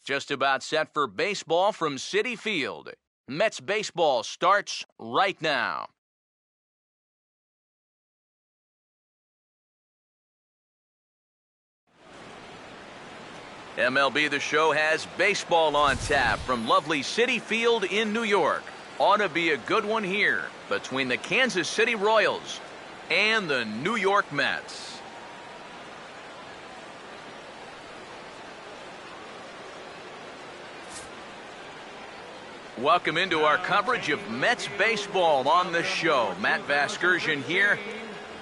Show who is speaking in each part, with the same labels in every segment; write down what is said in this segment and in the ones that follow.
Speaker 1: Just about set for baseball from Citi Field. Mets baseball starts right now. MLB The Show has baseball on tap from lovely Citi Field in New York. Ought to be a good one here between the Kansas City Royals and the New York Mets. Welcome into our coverage of Mets baseball on the show. Matt Vasgersian here.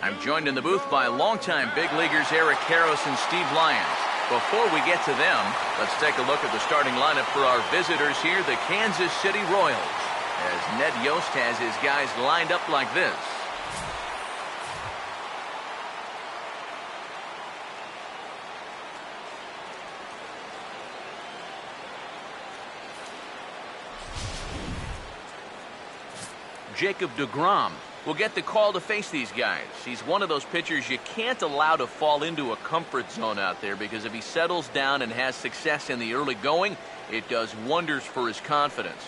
Speaker 1: I'm joined in the booth by longtime big leaguers Eric Karros and Steve Lyons. Before we get to them, let's take a look at the starting lineup for our visitors here, the Kansas City Royals, as Ned Yost has his guys lined up like this. Jacob deGrom will get the call to face these guys. He's one of those pitchers you can't allow to fall into a comfort zone out there, because if he settles down and has success in the early going, it does wonders for his confidence.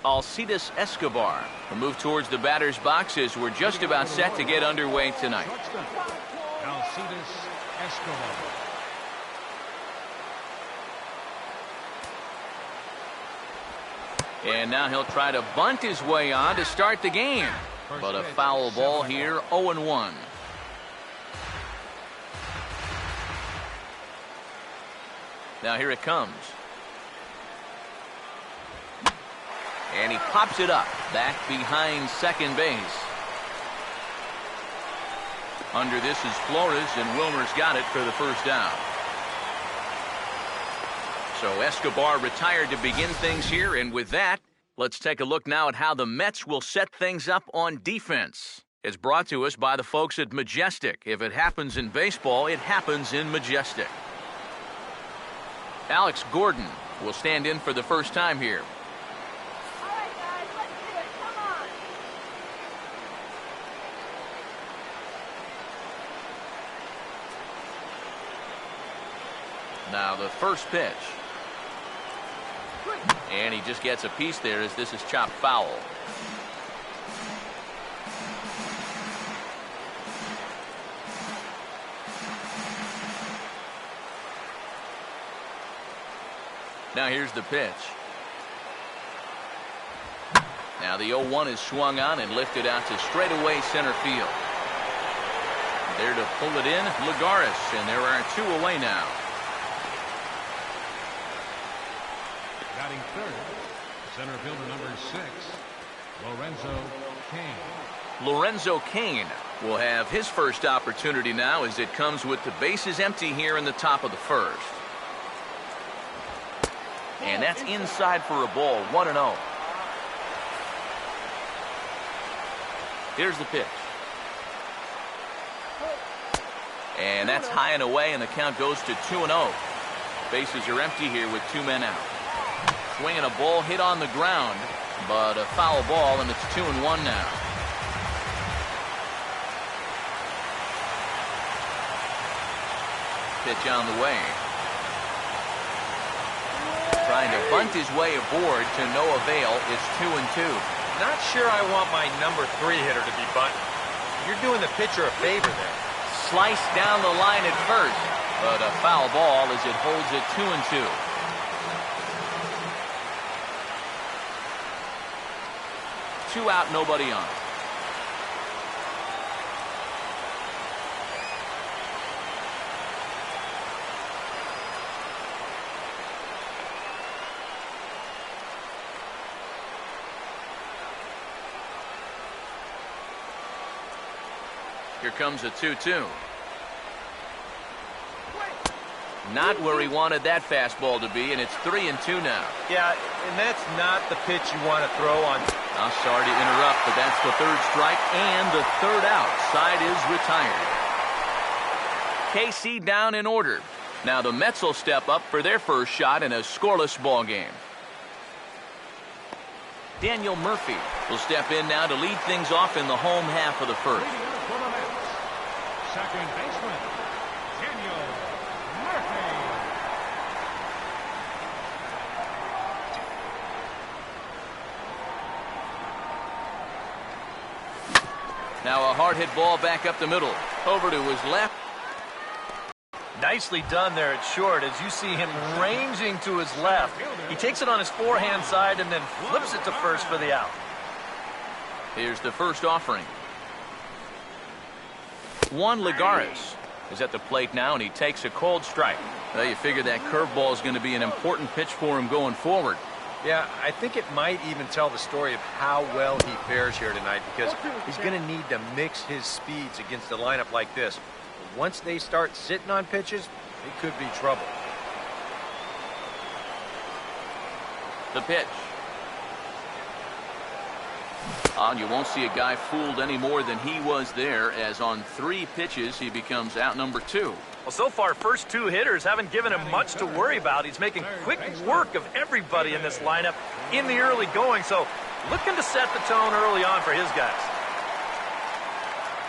Speaker 1: Alcides Escobar. A move towards the batter's box as we're just about set to get underway tonight.
Speaker 2: Alcides Escobar.
Speaker 1: And now he'll try to bunt his way on to start the game. But a foul ball here, 0-1. Now here it comes. And he pops it up, back behind second base. Under this is Flores, and Wilmer's got it for the first down. So Escobar retired to begin things here, and with that, let's take a look now at how the Mets will set things up on defense. It's brought to us by the folks at Majestic. If it happens in baseball, it happens in Majestic. Alex Gordon will stand in for the first time here.
Speaker 3: All right, guys, let's do it. Come on.
Speaker 1: Now the first pitch. And he just gets a piece there as this is chopped foul. Now here's the pitch. Now the 0-1 is swung on and lifted out to straightaway center field. There to pull it in, Lagares, and there are two away now.
Speaker 2: Batting third, center fielder number 6, Lorenzo Cain.
Speaker 1: Lorenzo Cain will have his first opportunity now as it comes with the bases empty here in the top of the first. And that's inside for a ball, 1-0. Here's the pitch. And that's high and away, and the count goes to 2-0. Bases are empty here with two men out. Swinging a ball hit on the ground, but a foul ball, and it's 2-1 now. Pitch on the way. Trying to bunt his way aboard to no avail. It's 2-2.
Speaker 4: Not sure I want my number 3 hitter to be bunting. You're doing the pitcher a favor there.
Speaker 1: Sliced down the line at first, but a foul ball as it holds it 2-2. Two out, nobody on. Here comes a 2-2. Not where he wanted that fastball to be, and it's 3-2 now.
Speaker 4: Yeah, and that's not the pitch you want to throw on.
Speaker 1: I'm sorry to interrupt, but that's the third strike and the third out. Side is retired. KC down in order. Now the Mets will step up for their first shot in a scoreless ball game. Daniel Murphy will step in now to lead things off in the home half of the first.
Speaker 2: Second baseman, Daniel Murphy.
Speaker 1: Now a hard hit ball back up the middle. Over to his left.
Speaker 4: Nicely done there at short as you see him ranging to his left. He takes it on his forehand side and then flips it to first for the out.
Speaker 1: Here's the first offering. Juan Lagares is at the plate now, and he takes a cold strike. Well, you figure that curveball is going to be an important pitch for him going forward.
Speaker 4: Yeah, I think it might even tell the story of how well he fares here tonight because he's going to need to mix his speeds against a lineup like this. Once they start sitting on pitches, it could be trouble.
Speaker 1: The pitch. And you won't see a guy fooled any more than he was there, as on 3 pitches he becomes out number 2.
Speaker 4: Well, so far, first 2 hitters haven't given him much to worry about. He's making quick work of everybody in this lineup in the early going, so looking to set the tone early on for his guys.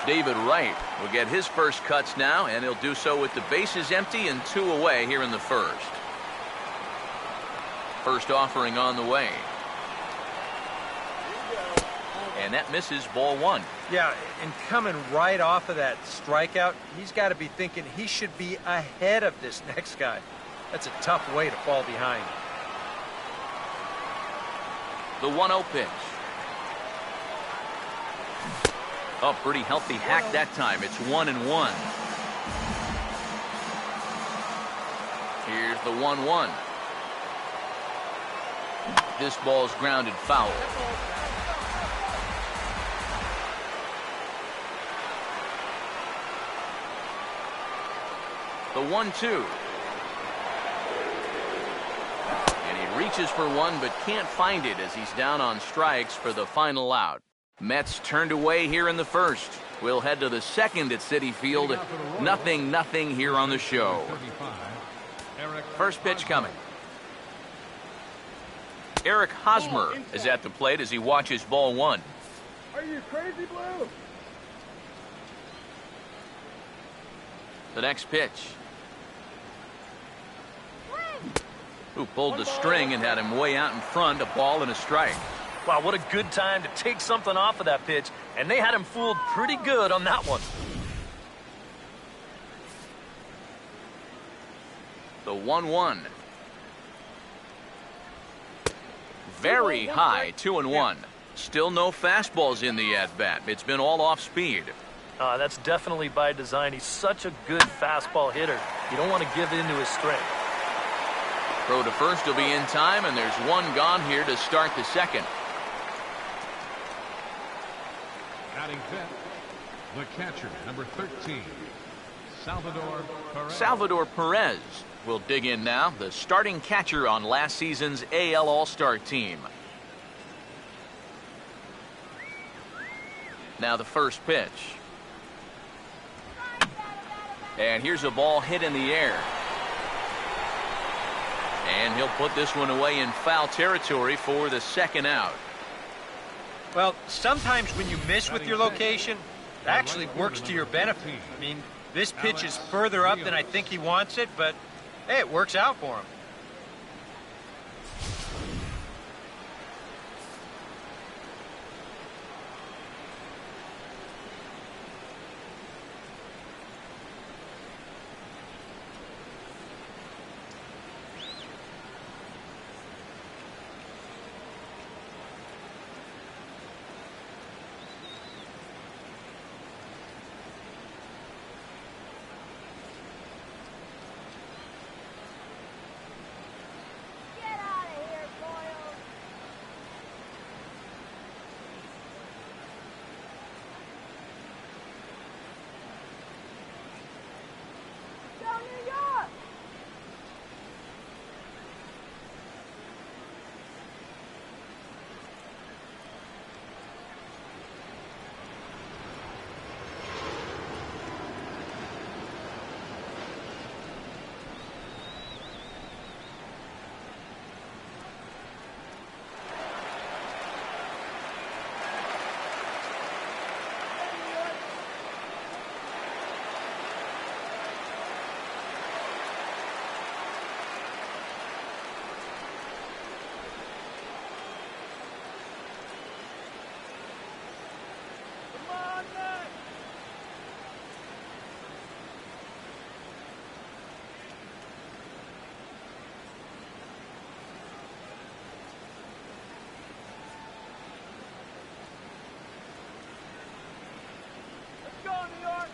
Speaker 1: David Wright will get his first cuts now, and he'll do so with the bases empty and 2 away here in the first. First offering on the way. and that misses ball one.
Speaker 4: Yeah, and coming right off of that strikeout, he's got to be thinking he should be ahead of this next guy. That's a tough way to fall behind.
Speaker 1: The 1-0 pitch. Oh, pretty healthy hack that time. It's 1-1. Here's the 1-1. This ball's grounded foul. The 1-2. And he reaches for one but can't find it as he's down on strikes for the final out. Mets turned away here in the first. We'll head to the second at Citi Field. 0-0 here on the show. First pitch coming. Eric Hosmer is at the plate as he watches ball one.
Speaker 5: Are you crazy, Blue?
Speaker 1: The next pitch. Who pulled the string and had him way out in front, a ball and a strike.
Speaker 6: Wow, what a good time to take something off of that pitch, and they had him fooled pretty good on that one.
Speaker 1: The 1-1. Very high, 2-1. Still no fastballs in the at-bat. It's been all off speed.
Speaker 6: That's definitely by design. He's such a good fastball hitter. You don't want to give in to his strength.
Speaker 1: Throw to first will be in time, and there's one gone here to start the second.
Speaker 2: Batting fifth, the catcher, number 13, Salvador Perez.
Speaker 1: Salvador Perez will dig in now, the starting catcher on last season's AL All-Star team. Now the first pitch. And here's a ball hit in the air. And he'll put this one away in foul territory for the second out.
Speaker 4: Well, sometimes when you miss with your location, it actually works to your benefit. I mean, this pitch is further up than I think he wants it, but hey, it works out for him.
Speaker 3: Get out of here, Boyle. Go New York! Come on, Matt! Let's go, New York!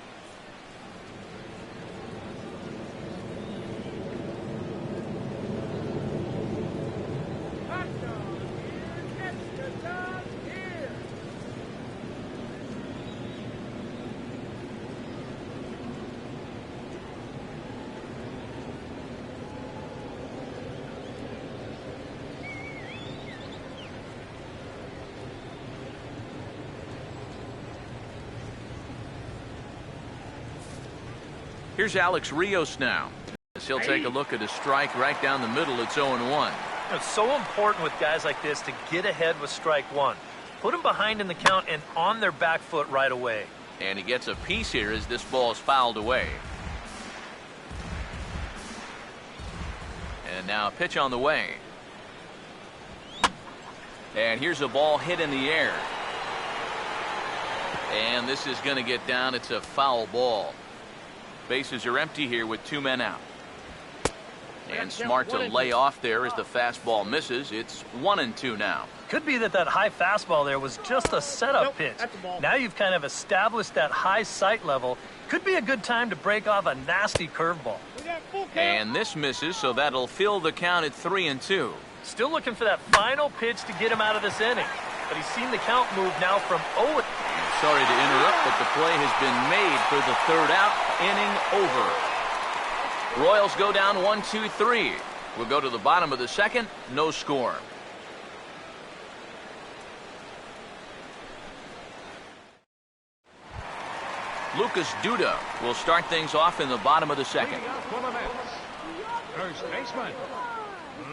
Speaker 3: Touchdown here, extra time here!
Speaker 1: Here's Alex Rios now. As he'll take a look at a strike right down the middle. It's 0-1.
Speaker 6: It's so important with guys like this to get ahead with strike one. Put them behind in the count and on their back foot right away.
Speaker 1: And he gets a piece here as this ball is fouled away. And now a pitch on the way. And here's a ball hit in the air. And this is going to get down. It's a foul ball. Bases are empty here with 2 men out. And smart to lay off there as the fastball misses. It's 1-2 now.
Speaker 6: Could be that high fastball there was just a setup pitch. Now you've kind of established that high sight level. Could be a good time to break off a nasty curveball.
Speaker 1: And this misses, so that'll fill the count at 3-2.
Speaker 6: Still looking for that final pitch to get him out of this inning. But he's seen the count move now from 0.
Speaker 1: Sorry to interrupt, but the play has been made for the 3rd out. Inning over. Royals go down 1-2-3. We'll go to the bottom of the 2nd. No score. Lucas Duda will start things off in the bottom of the 2nd.
Speaker 2: Leading up for the Mets, first baseman,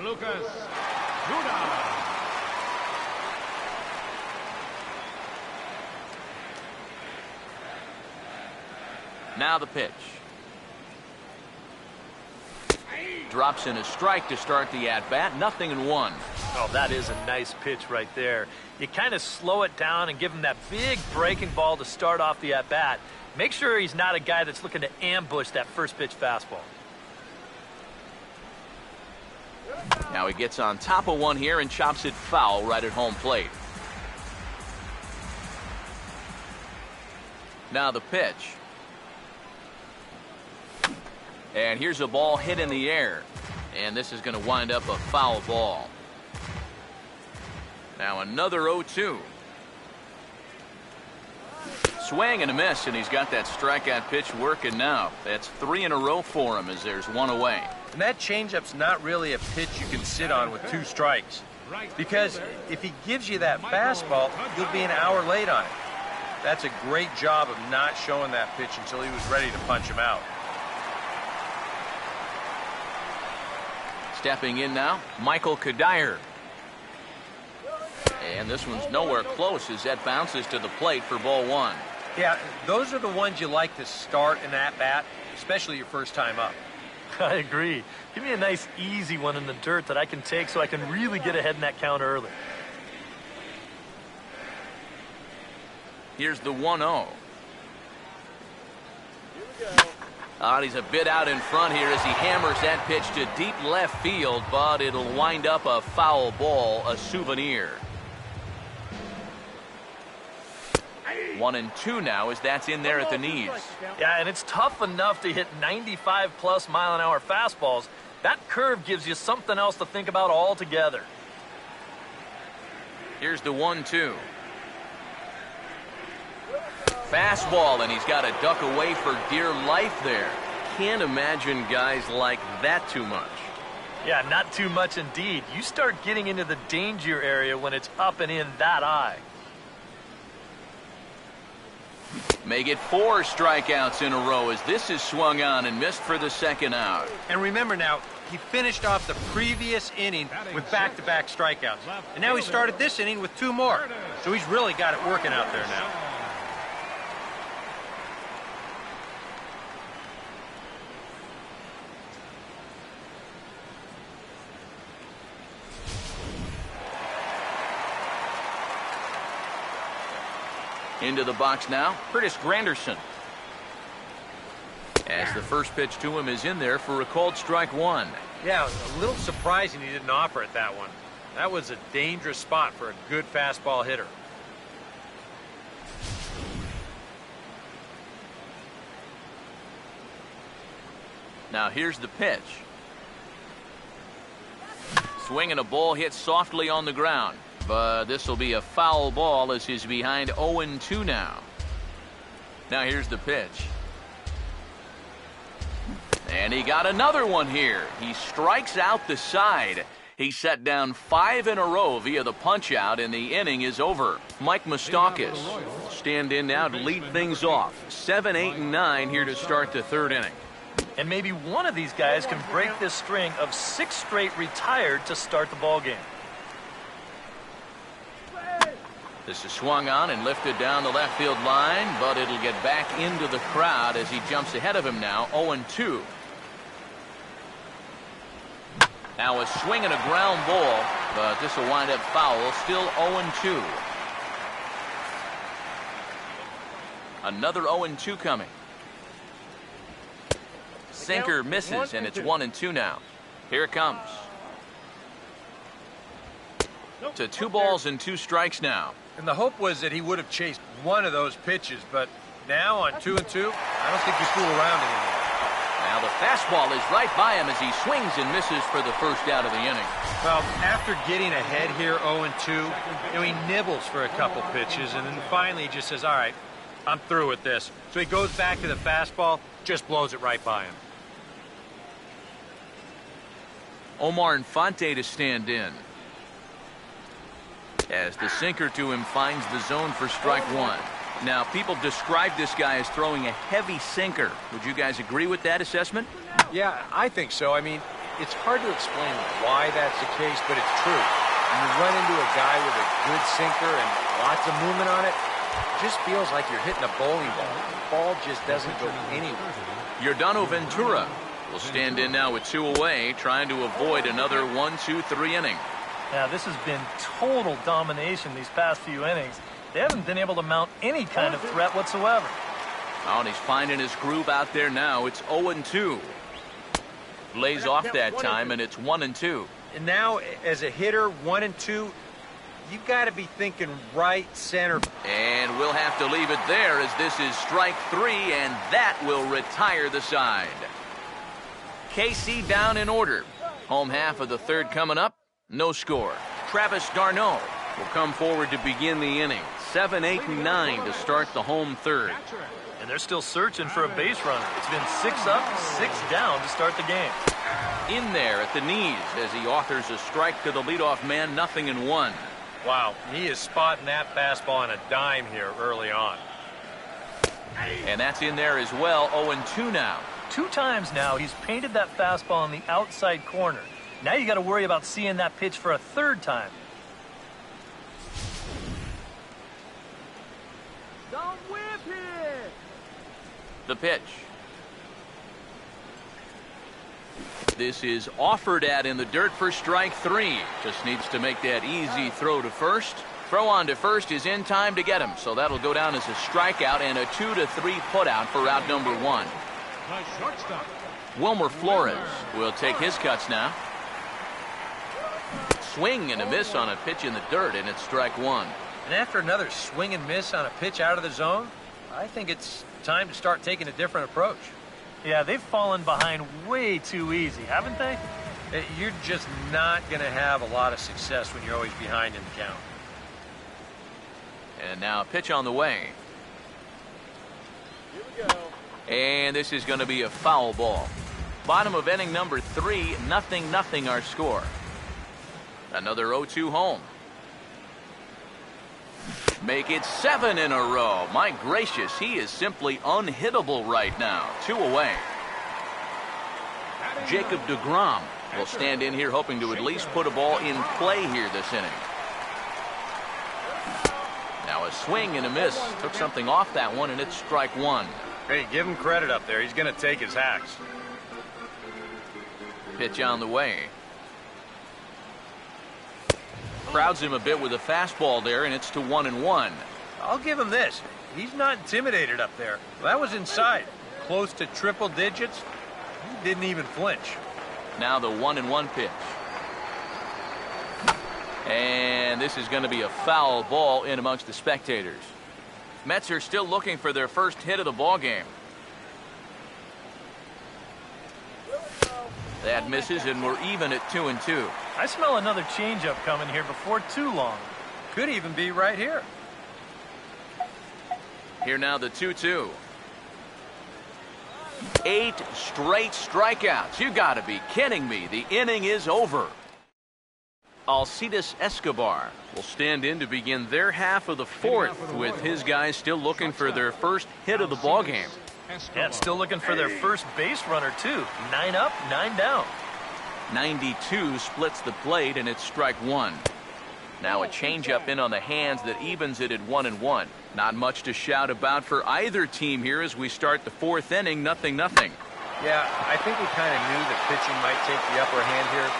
Speaker 2: Lucas Duda.
Speaker 1: Now the pitch. Drops in a strike to start the at-bat. 0-1.
Speaker 6: Oh, that is a nice pitch right there. You kind of slow it down and give him that big breaking ball to start off the at-bat. Make sure he's not a guy that's looking to ambush that first pitch fastball.
Speaker 1: Now he gets on top of one here and chops it foul right at home plate. Now the pitch. And here's a ball hit in the air. And this is going to wind up a foul ball. Now another 0-2. Swing and a miss, and he's got that strikeout pitch working now. That's 3 in a row for him as there's 1 away.
Speaker 4: And that changeup's not really a pitch you can sit on with 2 strikes. Because if he gives you that fastball, you'll be an hour late on it. That's a great job of not showing that pitch until he was ready to punch him out.
Speaker 1: Stepping in now, Michael Kadire. And this one's nowhere close as that bounces to the plate for ball 1.
Speaker 4: Yeah, those are the ones you like to start an at-bat, especially your first time up.
Speaker 6: I agree. Give me a nice, easy one in the dirt that I can take so I can really get ahead in that count early.
Speaker 1: Here's the 1-0. He's a bit out in front here as he hammers that pitch to deep left field, but it'll wind up a foul ball, a souvenir. 1-2 now as that's in there at the knees.
Speaker 6: Yeah, and it's tough enough to hit 95+ mile-an-hour fastballs. That curve gives you something else to think about altogether.
Speaker 1: Here's the 1-2. Fastball, and he's got to duck away for dear life there. Can't imagine guys like that too much.
Speaker 6: Yeah, not too much indeed. You start getting into the danger area when it's up and in that high.
Speaker 1: May get 4 strikeouts in a row as this is swung on and missed for the 2nd out.
Speaker 4: And remember now, he finished off the previous inning with back-to-back strikeouts. And now he started this inning with 2 more. So he's really got it working out there now.
Speaker 1: Into the box now, Curtis Granderson. As the first pitch to him is in there for a called strike 1.
Speaker 4: Yeah, a little surprising he didn't offer it that one. That was a dangerous spot for a good fastball hitter.
Speaker 1: Now here's the pitch. Swing and a ball hit softly on the ground. But this will be a foul ball as he's behind 0-2 now. Now here's the pitch. And he got another one here. He strikes out the side. He set down 5 in a row via the punch-out, and the inning is over. Mike Moustakas stand in now to lead things off. 7, 8, and 9 here to start the 3rd inning.
Speaker 6: And maybe one of these guys can break this string of 6 straight retired to start the ball game.
Speaker 1: This is swung on and lifted down the left field line, but it'll get back into the crowd as he jumps ahead of him now, 0-2. Now a swing and a ground ball, but this will wind up foul, still 0-2. Another 0-2 coming. Sinker misses, and it's 1-2 now. Here it comes. To 2 balls and 2 strikes now.
Speaker 4: And the hope was that he would have chased one of those pitches, but now on 2-2, I don't think you fool around anymore.
Speaker 1: Now the fastball is right by him as he swings and misses for the first out of the inning.
Speaker 4: Well, after getting ahead here 0-2, he nibbles for a couple pitches, and then finally he just says, all right, I'm through with this. So he goes back to the fastball, just blows it right by him.
Speaker 1: Omar Infante to stand in. As the sinker to him finds the zone for strike 1. Now, people describe this guy as throwing a heavy sinker. Would you guys agree with that assessment?
Speaker 4: Yeah, I think so. I mean, it's hard to explain why that's the case, but it's true. When you run into a guy with a good sinker and lots of movement on it, it just feels like you're hitting a bowling ball. The ball just doesn't go anywhere.
Speaker 1: Yordano Ventura will stand in now with 2 away, trying to avoid another 1-2-3 inning.
Speaker 6: Yeah, this has been total domination these past few innings. They haven't been able to mount any kind of threat whatsoever.
Speaker 1: Oh, and he's finding his groove out there now. It's 0-2. Lays off that time, and it's 1-2.
Speaker 4: And now, as a hitter, 1-2, you've got to be thinking right center.
Speaker 1: And we'll have to leave it there as this is strike 3, and that will retire the side. KC down in order. Home half of the 3rd coming up. No score. Travis d'Arnaud will come forward to begin the inning. 7, 8, and 9 to start the home 3rd.
Speaker 6: And they're still searching for a base runner. It's been 6 up, 6 down to start the game.
Speaker 1: In there at the knees as he authors a strike to the leadoff man, 0-1.
Speaker 4: Wow, he is spotting that fastball on a dime here early on.
Speaker 1: And that's in there as well. 0-2 now.
Speaker 6: 2 times now he's painted that fastball on the outside corner. Now you got to worry about seeing that pitch for a 3rd time.
Speaker 3: Don't whip it!
Speaker 1: The pitch. This is offered at in the dirt for strike 3. Just needs to make that easy throw to first. Throw on to first is in time to get him, so that'll go down as a strikeout and a 2-3 putout for out number 1.
Speaker 2: The shortstop.
Speaker 1: Wilmer Flores will take his cuts now. Swing and a miss on a pitch in the dirt, and it's strike 1.
Speaker 4: And after another swing and miss on a pitch out of the zone, I think it's time to start taking a different approach.
Speaker 6: Yeah, they've fallen behind way too easy, haven't they?
Speaker 4: You're just not going to have a lot of success when you're always behind in the count.
Speaker 1: And now a pitch on the way.
Speaker 3: Here we go.
Speaker 1: And this is going to be a foul ball. Bottom of inning number 3, 0-0 our score. Another 0-2 home. Make it 7 in a row. My gracious, he is simply unhittable right now. 2 away. Jacob deGrom will stand in here hoping to at least put a ball in play here this inning. Now a swing and a miss. Took something off that one, and it's strike 1.
Speaker 4: Hey, give him credit up there. He's going to take his hacks.
Speaker 1: Pitch on the way. Crowds him a bit with a fastball there, and it's to 1-1.
Speaker 4: I'll give him this. He's not intimidated up there. Well, that was inside. Close to triple digits. He didn't even flinch.
Speaker 1: Now the 1-1 pitch. And this is going to be a foul ball in amongst the spectators. Mets are still looking for their first hit of the ball game. That misses, and we're even at 2-2.
Speaker 6: I smell another changeup coming here before too long.
Speaker 4: Could even be right here.
Speaker 1: Here now the 2-2. 8 straight strikeouts. You got to be kidding me. The inning is over. Alcides Escobar will stand in to begin their half of the 4th, with his guys still looking for their first hit of the ball game.
Speaker 6: Yeah, still looking for their first base runner, too. 9 up, 9 down.
Speaker 1: 92 splits the plate, and it's strike 1. Now a changeup in on the hands that evens it at 1-1. Not much to shout about for either team here as we start the 4th inning, 0-0.
Speaker 4: Yeah, I think we kind of knew that pitching might take the upper hand here.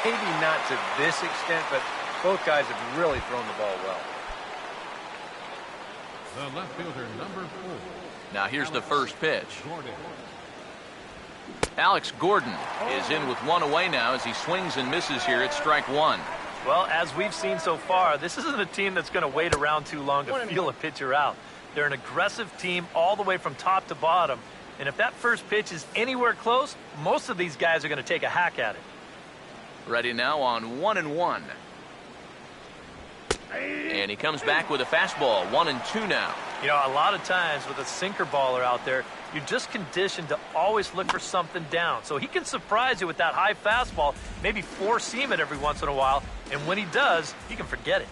Speaker 4: Maybe not to this extent, but both guys have really thrown the ball well.
Speaker 2: The left fielder, number 4.
Speaker 1: Now here's the first pitch.
Speaker 2: Gordon.
Speaker 1: Alex Gordon is in with one away now as he swings and misses here at strike one.
Speaker 6: Well, as we've seen so far, this isn't a team that's going to wait around too long to feel a pitcher out. They're an aggressive team all the way from top to bottom. And if that first pitch is anywhere close, most of these guys are going to take a hack at it.
Speaker 1: Ready now on 1-1. And he comes back with a fastball, 1-2 now.
Speaker 6: You know, a lot of times with a sinker baller out there, you're just conditioned to always look for something down. So he can surprise you with that high fastball, maybe four-seam it every once in a while, and when he does, you can forget it.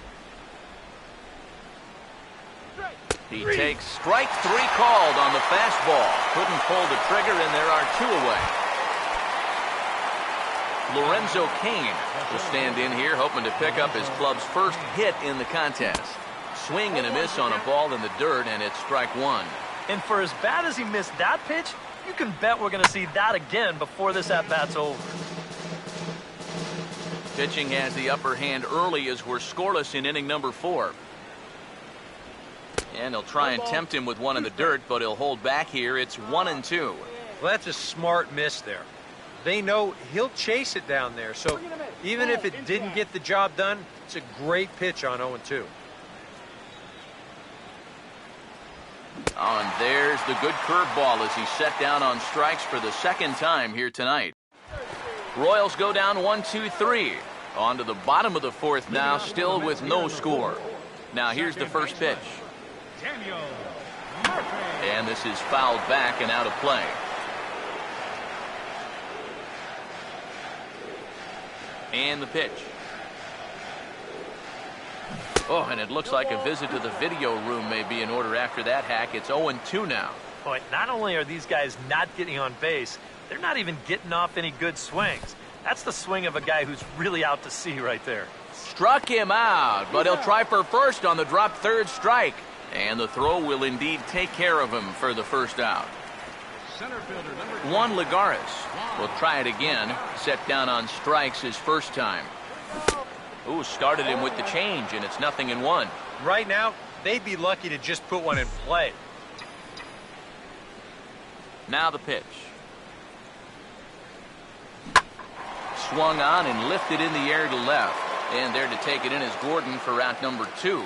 Speaker 1: He takes strike 3 called on the fastball. Couldn't pull the trigger, and there are 2 away. Lorenzo Cain will stand in here, hoping to pick up his club's first hit in the contest. Swing and a miss on a ball in the dirt, and it's strike 1.
Speaker 6: And for as bad as he missed that pitch, you can bet we're going to see that again before this at-bat's over.
Speaker 1: Pitching has the upper hand early as we're scoreless in inning number 4. And they'll try and tempt him with one in the dirt, but he'll hold back here. It's 1-2.
Speaker 4: Well, that's a smart miss there. They know he'll chase it down there, so even if it didn't get the job done, it's a great pitch on 0-2.
Speaker 1: Oh, and there's the good curveball as he's set down on strikes for the second time here tonight. Royals go down 1-2-3. On to the bottom of the 4th now, still with no score. Now here's the first pitch.
Speaker 2: Daniel Murphy.
Speaker 1: And this is fouled back and out of play. And the pitch. Oh, and it looks like a visit to the video room may be in order after that hack. It's 0-2 now.
Speaker 6: Boy, not only are these guys not getting on base, they're not even getting off any good swings. That's the swing of a guy who's really out to sea right there.
Speaker 1: Struck him out, but he'll try for first on the dropped third strike. And the throw will indeed take care of him for the first out.
Speaker 2: Center fielder, number
Speaker 1: 1 Ligares will try it again. Set down on strikes his first time. Ooh, started him with the change, and it's 0-1.
Speaker 4: Right now, they'd be lucky to just put one in play.
Speaker 1: Now the pitch. Swung on and lifted in the air to left. And there to take it in is Gordon for out number 2.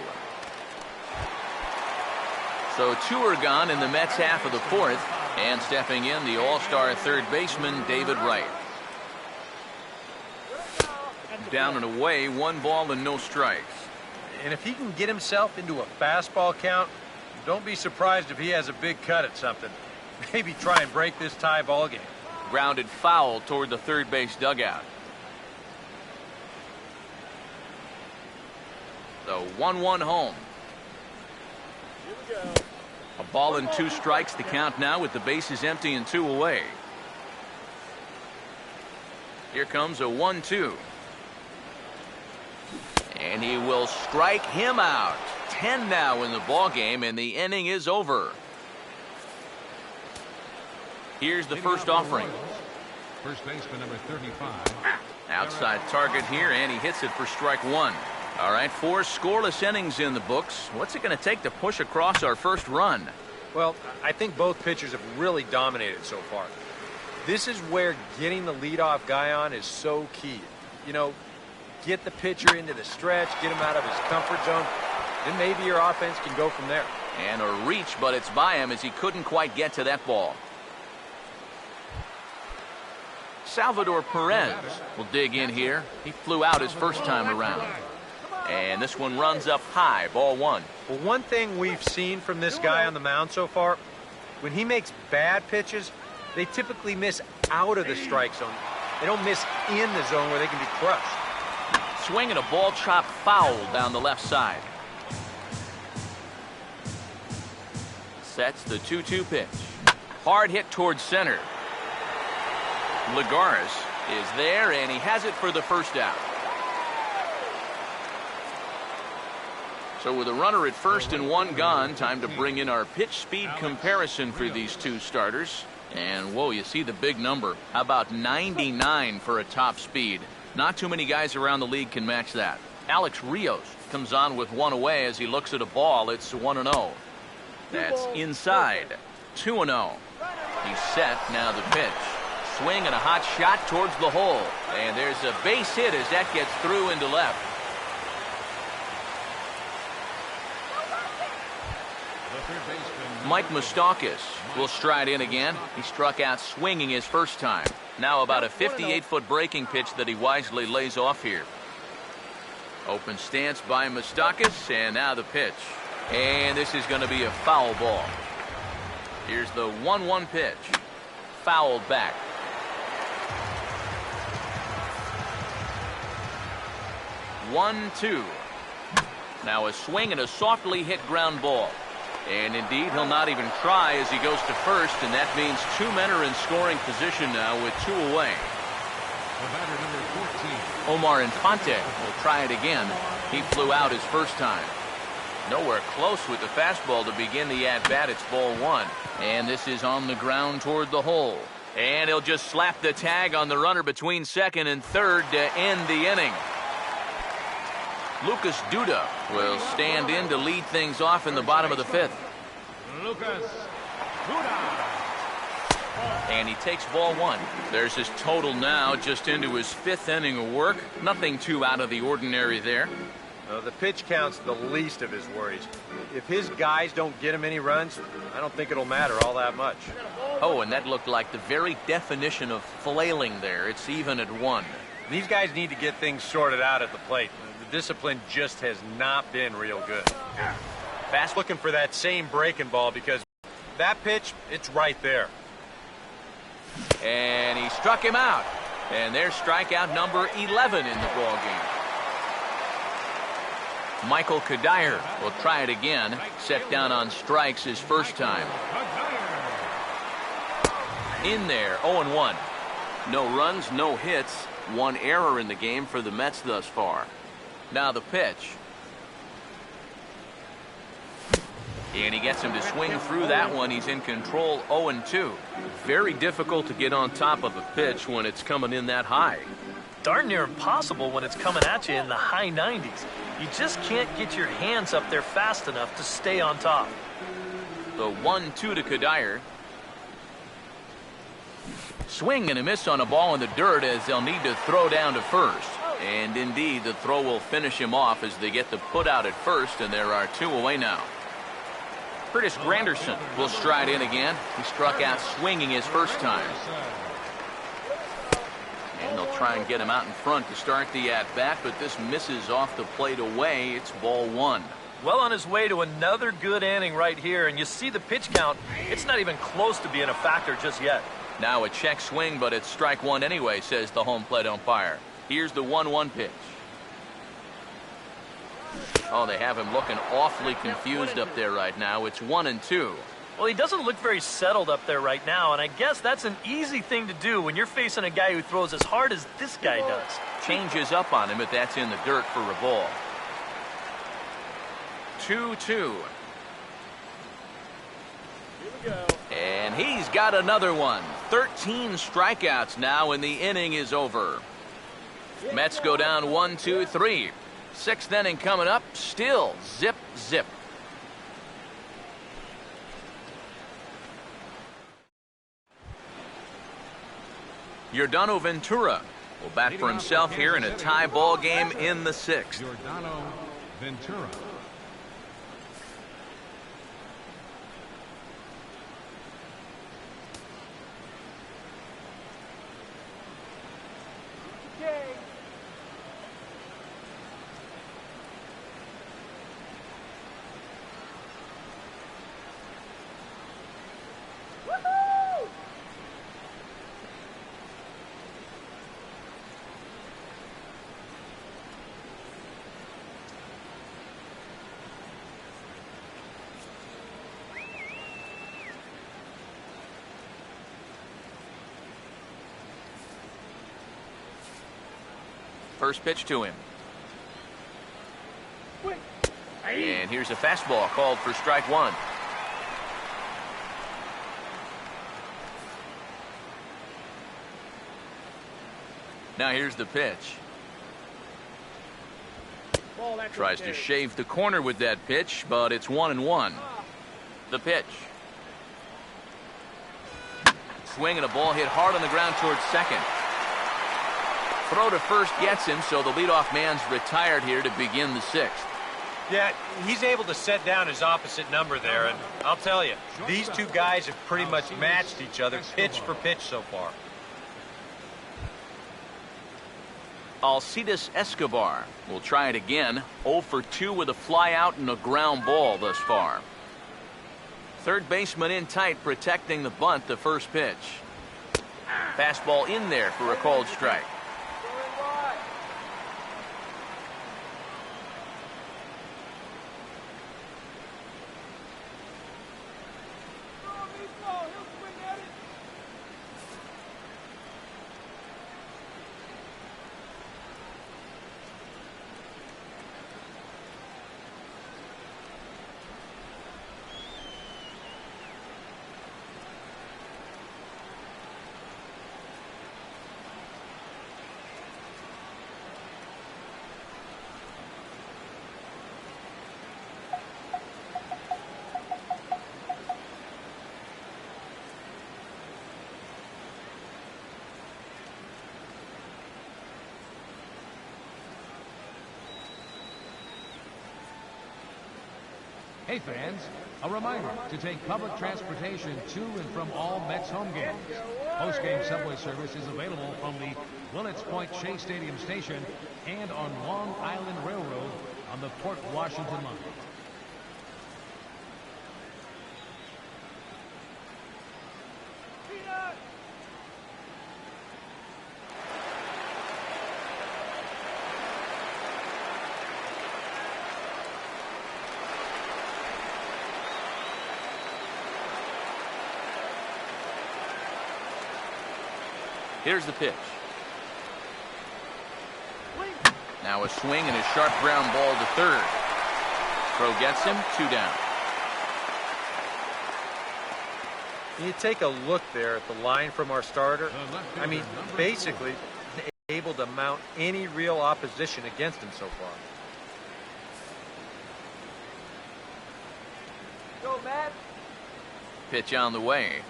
Speaker 1: So 2 are gone in the Mets half of the 4th. And stepping in, the all-star third baseman, David Wright. Down and away, 1 ball and no strikes.
Speaker 4: And if he can get himself into a fastball count, don't be surprised if he has a big cut at something. Maybe try and break this tie ball game.
Speaker 1: Grounded foul toward the third base dugout. So 1-1 home. A ball and 2 strikes to count now with the bases empty and 2 away. Here comes a 1-2. And he will strike him out. 10 now in the ball game, and the inning is over. Here's the first offering.
Speaker 2: First baseman, number 35.
Speaker 1: Outside target here, and he hits it for strike 1. All right, 4 scoreless innings in the books. What's it going to take to push across our first run?
Speaker 4: Well, I think both pitchers have really dominated so far. This is where getting the leadoff guy on is so key. You know, get the pitcher into the stretch, get him out of his comfort zone, then maybe your offense can go from there.
Speaker 1: And a reach, but it's by him as he couldn't quite get to that ball. Salvador Perez will dig in here. He flew out his first time around. And this one runs up high, ball 1.
Speaker 4: Well, one thing we've seen from this guy on the mound so far, when he makes bad pitches, they typically miss out of the strike zone. They don't miss in the zone where they can be crushed.
Speaker 1: Swing and a ball chopped foul down the left side. Sets the 2-2 pitch. Hard hit towards center. Ligares is there, and he has it for the first out. So with a runner at first and 1 gone, time to bring in our pitch speed comparison for these 2 starters. And whoa, you see the big number. How about 99 for a top speed? Not too many guys around the league can match that. Alex Rios comes on with 1 away as he looks at a ball. It's 1-0. That's inside. 2-0. He's set. Now the pitch. Swing and a hot shot towards the hole. And there's a base hit as that gets through into left. Mike Moustakas will stride in again. He struck out swinging his first time. Now about a 58-foot breaking pitch that he wisely lays off here. Open stance by Moustakas, and now the pitch. And this is going to be a foul ball. Here's the 1-1 pitch. Fouled back. One, two. Now a swing and a softly hit ground ball. And indeed, he'll not even try as he goes to first, and that means two men are in scoring position now with two away.
Speaker 2: The batter, number 14.
Speaker 1: Omar Infante will try it again. He flew out his first time. Nowhere close with the fastball to begin the at-bat. It's ball one. And this is on the ground toward the hole. And he'll just slap the tag on the runner between second and third to end the inning. Lucas Duda will stand in to lead things off in the bottom of the fifth.
Speaker 2: Lucas Duda.
Speaker 1: And he takes ball one. There's his total now, just into his fifth inning of work. Nothing too out of the ordinary there.
Speaker 4: The pitch count's the least of his worries. If his guys don't get him any runs, I don't think it'll matter all that much.
Speaker 1: Oh, and that looked like the very definition of flailing there. It's even at one.
Speaker 4: These guys need to get things sorted out at the plate. The discipline just has not been real good. Fast looking for that same breaking ball because that pitch, it's right there.
Speaker 1: And he struck him out. And there's strikeout number 11 in the ball game. Michael Kadire will try it again. Set down on strikes his first time. In there, 0-1. No runs, no hits. One error in the game for the Mets thus far. Now the pitch. And he gets him to swing through that one. He's in control, 0-2. Very difficult to get on top of a pitch when it's coming in that high.
Speaker 6: Darn near impossible when it's coming at you in the high 90s. You just can't get your hands up there fast enough to stay on top.
Speaker 1: The 1-2 to Kadire. Swing and a miss on a ball in the dirt as they'll need to throw down to first. And indeed, the throw will finish him off as they get the put out at first, and there are two away now. Curtis Granderson will stride in again. He struck out swinging his first time. And they'll try and get him out in front to start the at-bat, but this misses off the plate away. It's ball one.
Speaker 6: Well on his way to another good inning right here, and you see the pitch count. It's not even close to being a factor just yet.
Speaker 1: Now a check swing, but it's strike one anyway, says the home plate umpire. Here's the 1-1 pitch. Oh, they have him looking awfully confused up there right now. It's 1-2.
Speaker 6: Well, he doesn't look very settled up there right now, and I guess that's an easy thing to do when you're facing a guy who throws as hard as this guy does.
Speaker 1: Changes up on him, but that's in the dirt for a ball. 2-2. And he's got another one. 13 strikeouts now, and the inning is over. Mets go down 1-2-3. Sixth inning coming up. Still zip, zip. Yordano Ventura will bat for himself here in a tie ball game in the sixth.
Speaker 2: Yordano Ventura.
Speaker 1: First pitch to him. And here's a fastball called for strike one. Now here's the pitch. Tries to shave the corner with that pitch, but it's 1-1. The pitch. Swing and a ball hit hard on the ground towards second. Throw to first gets him, so the leadoff man's retired here to begin the sixth.
Speaker 4: Yeah, he's able to set down his opposite number there, and I'll tell you, these two guys have pretty much matched each other pitch for pitch so far.
Speaker 1: Alcides Escobar will try it again. 0 for 2 with a fly out and a ground ball thus far. Third baseman in tight, protecting the bunt. The first pitch. Fastball in there for a called strike.
Speaker 2: Hey fans, a reminder to take public transportation to and from all Mets home games. Post-game subway service is available from the Willets Point Shea Stadium station and on Long Island Railroad on the Port Washington line.
Speaker 1: Here's the pitch. Now a swing and a sharp ground ball to third. Throw gets him, 2 down.
Speaker 4: You take a look there at the line from our starter. I mean, basically, able to mount any real opposition against him so far.
Speaker 3: Go, Matt.
Speaker 1: Pitch on the way.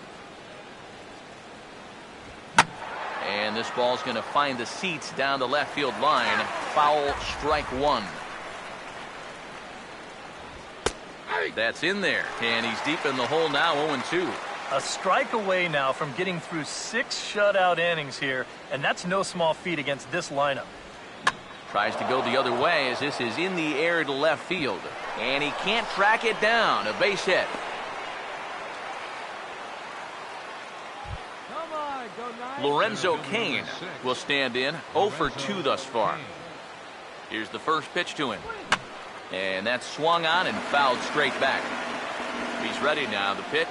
Speaker 1: And this ball's going to find the seats down the left field line. Foul, strike 1. That's in there, and he's deep in the hole now, 0-2.
Speaker 6: A strike away now from getting through 6 shutout innings here, and that's no small feat against this lineup.
Speaker 1: Tries to go the other way as this is in the air to left field. And he can't track it down. A base hit. Lorenzo Cain will stand in. 0 for 2 thus far. Here's the first pitch to him. And that's swung on and fouled straight back. He's ready now. The pitch.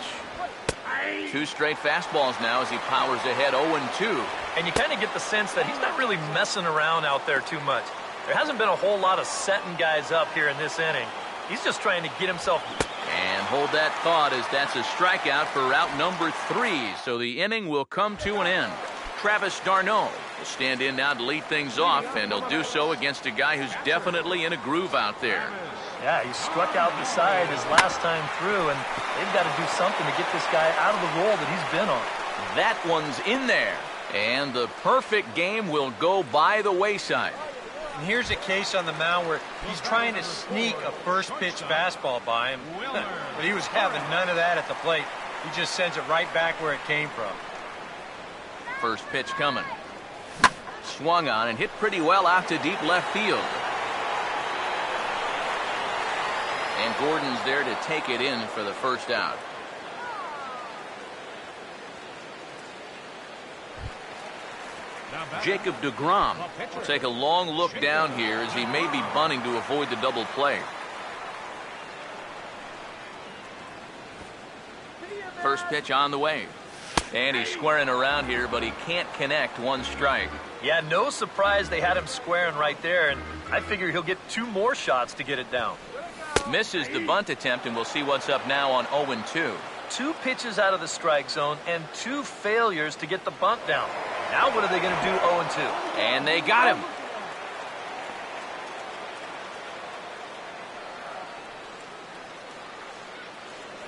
Speaker 1: 2 straight fastballs now as he powers ahead 0-2.
Speaker 6: And you kind of get the sense that he's not really messing around out there too much. There hasn't been a whole lot of setting guys up here in this inning. He's just trying to get himself.
Speaker 1: And hold that thought as that's a strikeout for route number 3. So the inning will come to an end. Travis d'Arnaud will stand in now to lead things off, and he'll do so against a guy who's definitely in a groove out there.
Speaker 6: Yeah, he struck out the side his last time through, and they've got to do something to get this guy out of the role that he's been on.
Speaker 1: That one's in there, and the perfect game will go by the wayside.
Speaker 4: And here's a case on the mound where he's trying to sneak a first-pitch fastball by him, but he was having none of that at the plate. He just sends it right back where it came from.
Speaker 1: First pitch coming. Swung on and hit pretty well out to deep left field. And Gordon's there to take it in for the first out. Jacob deGrom will take a long look down here as he may be bunting to avoid the double play. First pitch on the way. And he's squaring around here, but he can't connect. 1 strike.
Speaker 6: Yeah, no surprise they had him squaring right there, and I figure he'll get 2 more shots to get it down.
Speaker 1: Misses the bunt attempt, and we'll see what's up now on 0-2.
Speaker 6: 2 pitches out of the strike zone and 2 failures to get the bunt down. Now what are they going to do 0-2?
Speaker 1: And they got him.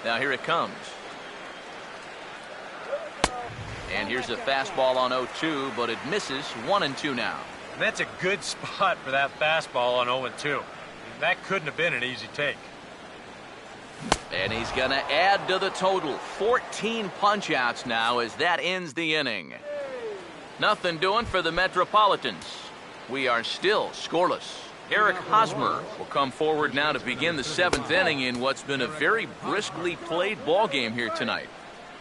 Speaker 1: Now here it comes. And here's a fastball on 0-2, but it misses. 1-2 now.
Speaker 4: That's a good spot for that fastball on 0-2. That couldn't have been an easy take.
Speaker 1: And he's going to add to the total. 14 punch-outs now as that ends the inning. Nothing doing for the Metropolitans. We are still scoreless. Eric Hosmer will come forward now to begin the 7th inning in what's been a very briskly played ball game here tonight.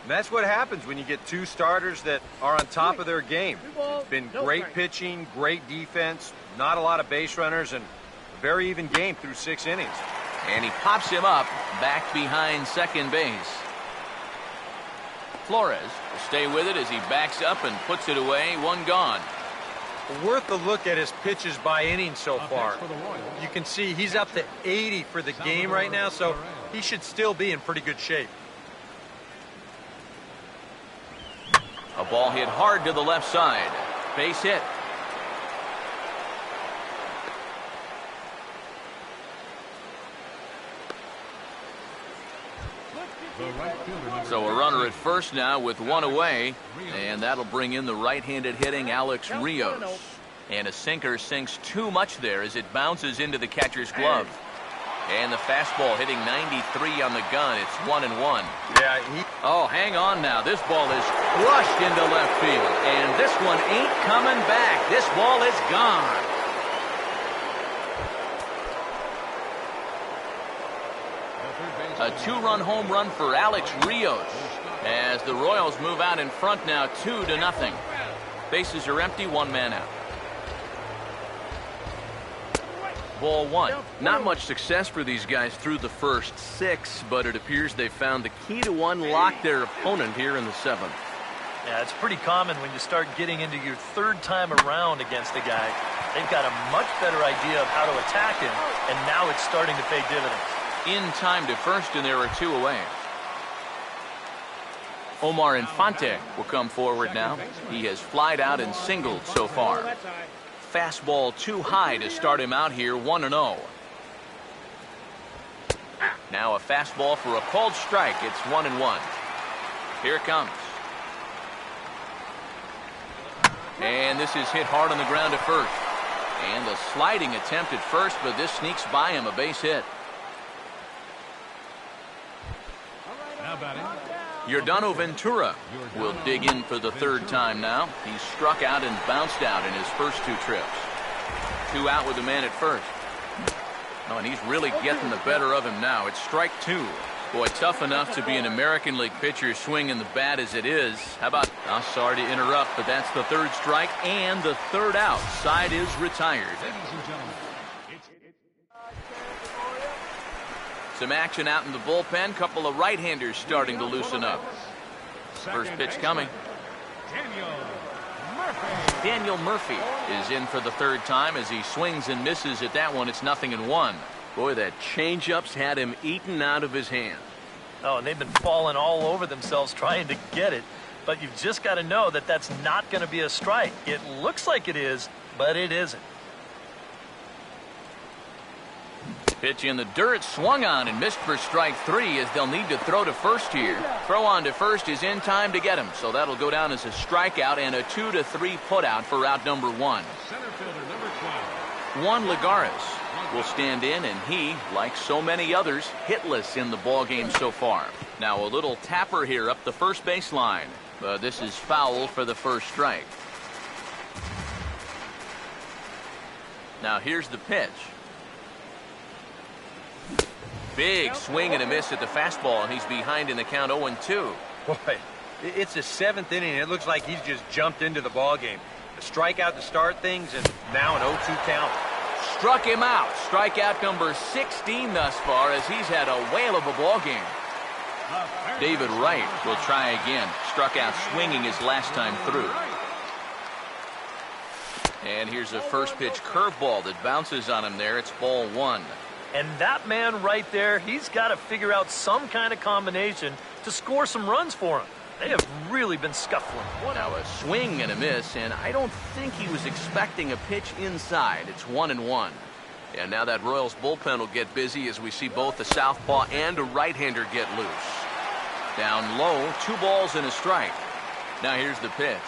Speaker 4: And that's what happens when you get two starters that are on top of their game. It's been great pitching, great defense, not a lot of base runners, and a very even game through 6 innings.
Speaker 1: And he pops him up back behind second base. Flores will stay with it as he backs up and puts it away. 1 gone.
Speaker 4: Worth a look at his pitches by inning so far. You can see he's up to 80 for the game right now, so he should still be in pretty good shape.
Speaker 1: A ball hit hard to the left side. Base hit. So a runner at first now with 1 away, and that'll bring in the right-handed hitting Alex Rios. And a sinker sinks too much there as it bounces into the catcher's glove. And the fastball hitting 93 on the gun. It's 1-1.
Speaker 4: Yeah,
Speaker 1: Oh, hang on now. This ball is crushed into left field. And this one ain't coming back. This ball is gone. A 2-run home run for Alex Rios as the Royals move out in front now 2-0. Bases are empty, 1 man out. Ball 1. Not much success for these guys through the first 6, but it appears they found the key to unlock their opponent here in the 7th.
Speaker 6: Yeah, it's pretty common when you start getting into your 3rd time around against a guy. They've got a much better idea of how to attack him, and now it's starting to pay dividends.
Speaker 1: In time to first, and there are 2 away. Omar Infante will come forward now. He has flied out and singled so far. Fastball too high to start him out here, 1-0. Now a fastball for a called strike. It's 1-1. Here it comes. And this is hit hard on the ground at first. And a sliding attempt at first, but this sneaks by him, a base hit. Yordano Ventura will dig in for the 3rd time now. He's struck out and bounced out in his first 2 trips. 2 out with the man at first. Oh, and he's really getting the better of him now. It's strike 2. Boy, tough enough to be an American League pitcher swinging the bat as it is. How about, sorry to interrupt, but that's the 3rd strike and the 3rd out. Side is retired. Some action out in the bullpen. Couple of right-handers starting to loosen up. First pitch coming. Daniel Murphy is in for the 3rd time as he swings and misses at that one. It's 0-1. Boy, that changeup's had him eaten out of his hand.
Speaker 6: Oh, and they've been falling all over themselves trying to get it. But you've just got to know that that's not going to be a strike. It looks like it is, but it isn't.
Speaker 1: Pitch in the dirt, swung on and missed for strike 3 as they'll need to throw to first here. Throw on to first is in time to get him, so that'll go down as a strikeout and a 2-3 putout for out number 1. Juan Lagares will stand in, and he, like so many others, hitless in the ball game so far. Now a little tapper here up the first baseline, but this is foul for the first strike. Now here's the pitch. Big swing and a miss at the fastball, and he's behind in the count 0-2.
Speaker 4: Boy, it's the 7th inning. It looks like he's just jumped into the ball game. A strikeout to start things, and now an 0-2 count.
Speaker 1: Struck him out. Strikeout number 16 thus far as he's had a whale of a ball game. David Wright will try again. Struck out swinging his last time through. And here's a first pitch curveball that bounces on him there. It's ball 1.
Speaker 6: And that man right there, he's got to figure out some kind of combination to score some runs for him. They have really been scuffling.
Speaker 1: Now a swing and a miss, and I don't think he was expecting a pitch inside. It's 1-1. And now that Royals bullpen will get busy as we see both the southpaw and a right-hander get loose. Down low, 2 balls and a strike. Now here's the pitch.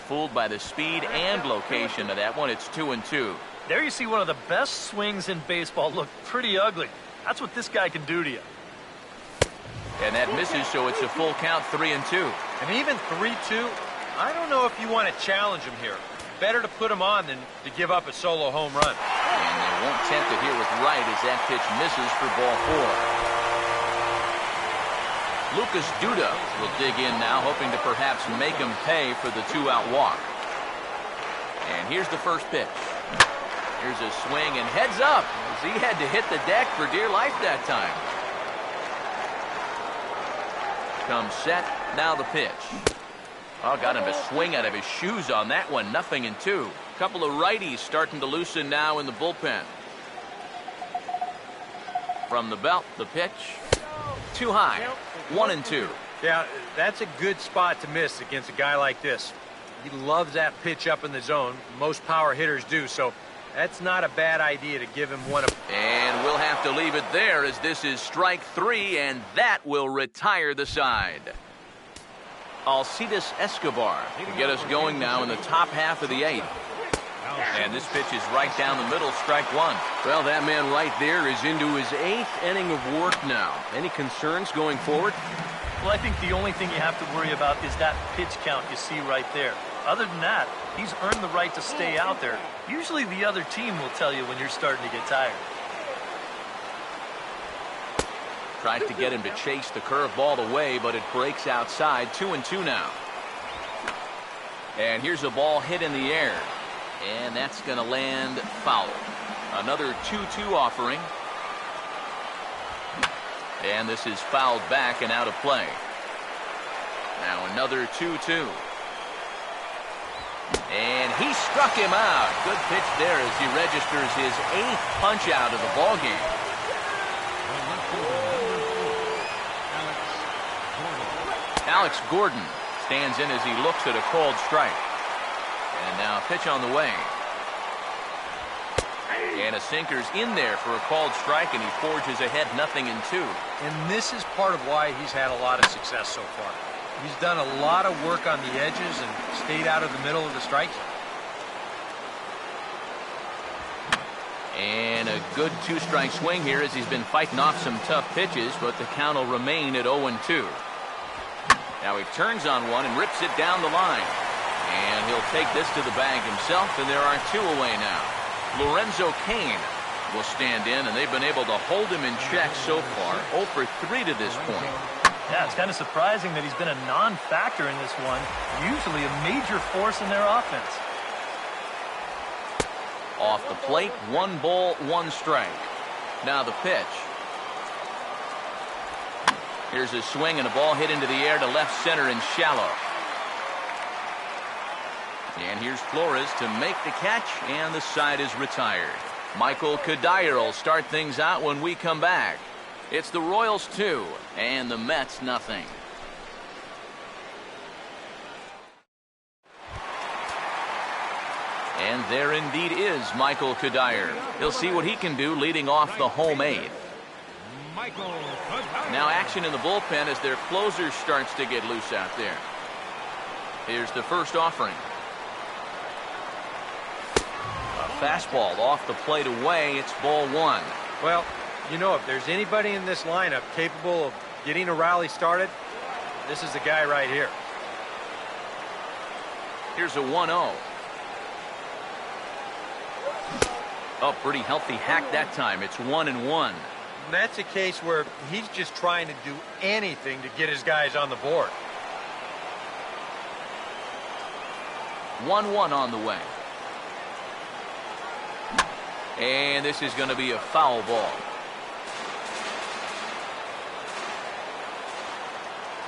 Speaker 1: Fooled by the speed and location of that one. It's 2-2.
Speaker 6: There you see one of the best swings in baseball look pretty ugly. That's what this guy can do to you.
Speaker 1: And that misses, so it's a full count, 3-2.
Speaker 4: And even 3-2, I don't know if you want to challenge him here. Better to put him on than to give up a solo home run.
Speaker 1: And they won't tempt it here with right as that pitch misses for ball 4. Lucas Duda will dig in now, hoping to perhaps make him pay for the 2-out walk. And here's the first pitch. Here's a swing and heads up as he had to hit the deck for dear life that time. Comes set, now the pitch. Oh, got him a swing out of his shoes on that one. 0-2. Couple of righties starting to loosen now in the bullpen. From the belt, the pitch. Too high. 1-2.
Speaker 4: Yeah, that's a good spot to miss against a guy like this. He loves that pitch up in the zone. Most power hitters do, so that's not a bad idea to give him one.
Speaker 1: And we'll have to leave it there as this is strike 3, and that will retire the side. Alcides Escobar to get us going now in the top half of the 8th. And this pitch is right down the middle, strike 1. Well, that man right there is into his 8th inning of work now. Any concerns going forward?
Speaker 6: Well, I think the only thing you have to worry about is that pitch count you see right there. Other than that, he's earned the right to stay out there. Usually the other team will tell you when you're starting to get tired.
Speaker 1: Tried to get him to chase the curveball away, but it breaks outside. 2-2 now. And here's a ball hit in the air. And that's going to land foul. Another 2-2 offering. And this is fouled back and out of play. Now another 2-2. And he struck him out. Good pitch there as he registers his 8th punch out of the ball game. Alex Gordon stands in as he looks at a called strike. And now a pitch on the way. And a sinker's in there for a called strike, and he forges ahead 0-2.
Speaker 4: And this is part of why he's had a lot of success so far. He's done a lot of work on the edges and stayed out of the middle of the strike zone.
Speaker 1: And a good 2-strike swing here as he's been fighting off some tough pitches, but the count will remain at 0-2. Now he turns on one and rips it down the line. And he'll take this to the bag himself, and there are 2 away now. Lorenzo Cain will stand in, and they've been able to hold him in check so far. 0 for 3 to this point.
Speaker 6: Yeah, it's kind of surprising that he's been a non-factor in this one. Usually a major force in their offense.
Speaker 1: Off the plate, 1 ball, 1 strike. Now the pitch. Here's a swing and a ball hit into the air to left center and shallow. And here's Flores to make the catch, and the side is retired. Michael Kadire will start things out when we come back. It's the Royals 2 and the Mets 0. And there indeed is Michael Kadire. He'll see what he can do leading off the home 8th. Now action in the bullpen as their closer starts to get loose out there. Here's the first offering. A fastball off the plate away. It's ball 1.
Speaker 4: Well, you know, if there's anybody in this lineup capable of getting a rally started, this is the guy right here.
Speaker 1: Here's a 1-0. Oh, pretty healthy hack that time. It's 1-1.
Speaker 4: And that's a case where he's just trying to do anything to get his guys on the board.
Speaker 1: 1-1 on the way. And this is going to be a foul ball.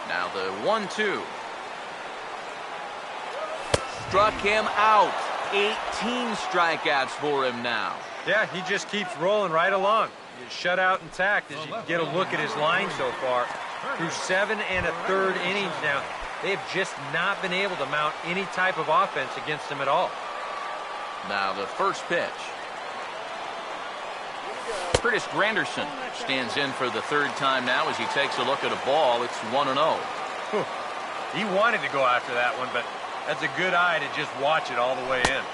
Speaker 1: Now the 1-2. Struck him out. 18 strikeouts for him now.
Speaker 4: Yeah, he just keeps rolling right along. Shut out intact as you get a look at his line so far. Through 7 1/3 innings now, they have just not been able to mount any type of offense against him at all.
Speaker 1: Now the first pitch. Curtis Granderson stands in for the third time now as he takes a look at a ball. It's 1-0.
Speaker 4: He wanted to go after that one, but that's a good eye to just watch it all the way in.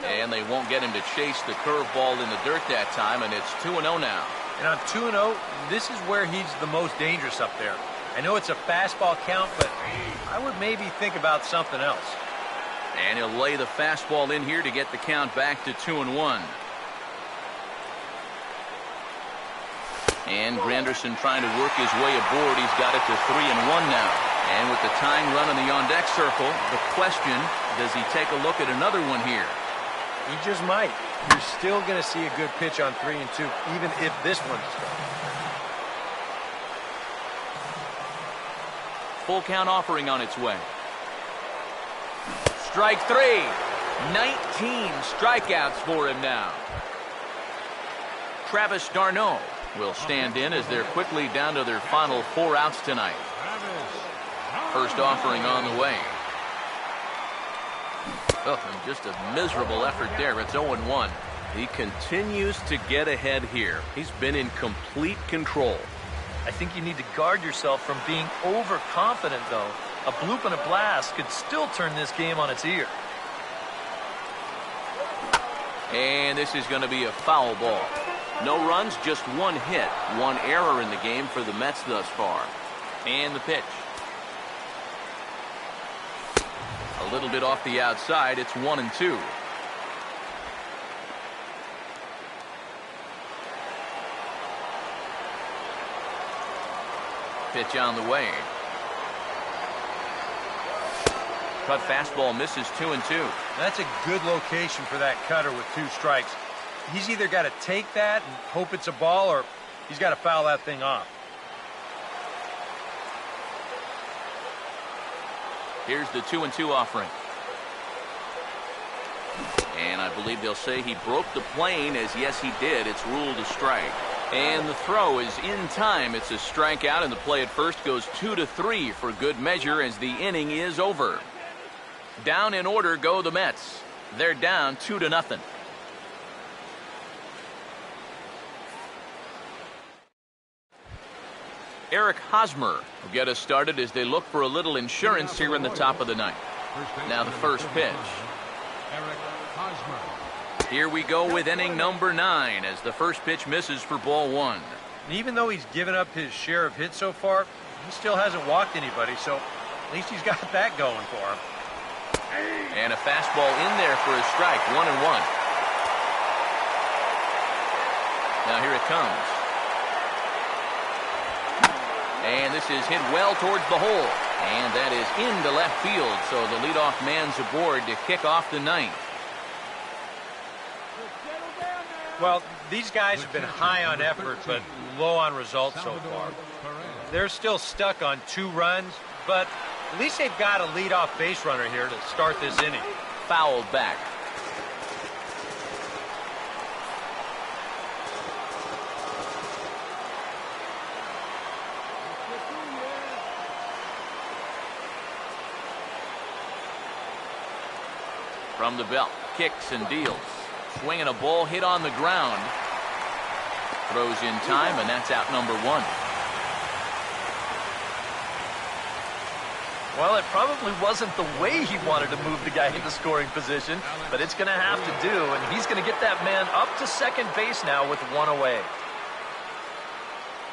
Speaker 1: And they won't get him to chase the curveball in the dirt that time, and it's 2-0 now.
Speaker 4: And on 2-0, this is where he's the most dangerous up there. I know it's a fastball count, but I would maybe think about something else.
Speaker 1: And he'll lay the fastball in here to get the count back to 2-1. And Granderson trying to work his way aboard. He's got it to 3-1 now. And with the tying run in the on-deck circle, the question, does he take a look at another one here?
Speaker 4: He just might. You're still going to see a good pitch on 3-2, even if this one's struck.
Speaker 1: Full count offering on its way. Strike three. 19 strikeouts for him now. Travis d'Arnaud will stand in as they're quickly down to their final 4 outs tonight. First offering on the way. Oh, and just a miserable effort there. It's 0-1. He continues to get ahead here. He's been in complete control.
Speaker 6: I think you need to guard yourself from being overconfident, though. A bloop and a blast could still turn this game on its ear.
Speaker 1: And this is going to be a foul ball. No runs, just 1 hit. 1 error in the game for the Mets thus far. And the pitch. A little bit off the outside. It's 1-2. Pitch on the way. Cut fastball misses 2-2.
Speaker 4: That's a good location for that cutter with 2 strikes. He's either got to take that and hope it's a ball, or he's got to foul that thing off.
Speaker 1: Here's the 2-2 offering. And I believe they'll say he broke the plane, as yes he did. It's ruled a strike. And the throw is in time. It's a strikeout, and the play at first goes 2-3 for good measure as the inning is over. Down in order go the Mets. They're down 2-0. Eric Hosmer will get us started as they look for a little insurance here in the top of the ninth. Now the first pitch.
Speaker 2: Eric Hosmer.
Speaker 1: Here we go with inning number 9 as the first pitch misses for ball 1.
Speaker 4: And even though he's given up his share of hits so far, he still hasn't walked anybody, so at least he's got that going for him.
Speaker 1: And a fastball in there for a strike, 1-1. Now here it comes. And this is hit well towards the hole. And that is into left field, so the leadoff man's aboard to kick off the ninth.
Speaker 4: Well, these guys have been high on effort, but low on results so far. They're still stuck on 2 runs, but at least they've got a leadoff base runner here to start this inning.
Speaker 1: Fouled back. From the belt, kicks and deals. Swinging a ball hit on the ground. Throws in time, and that's out number 1.
Speaker 6: Well, it probably wasn't the way he wanted to move the guy into scoring position, but it's going to have to do, and he's going to get that man up to second base now with 1 away.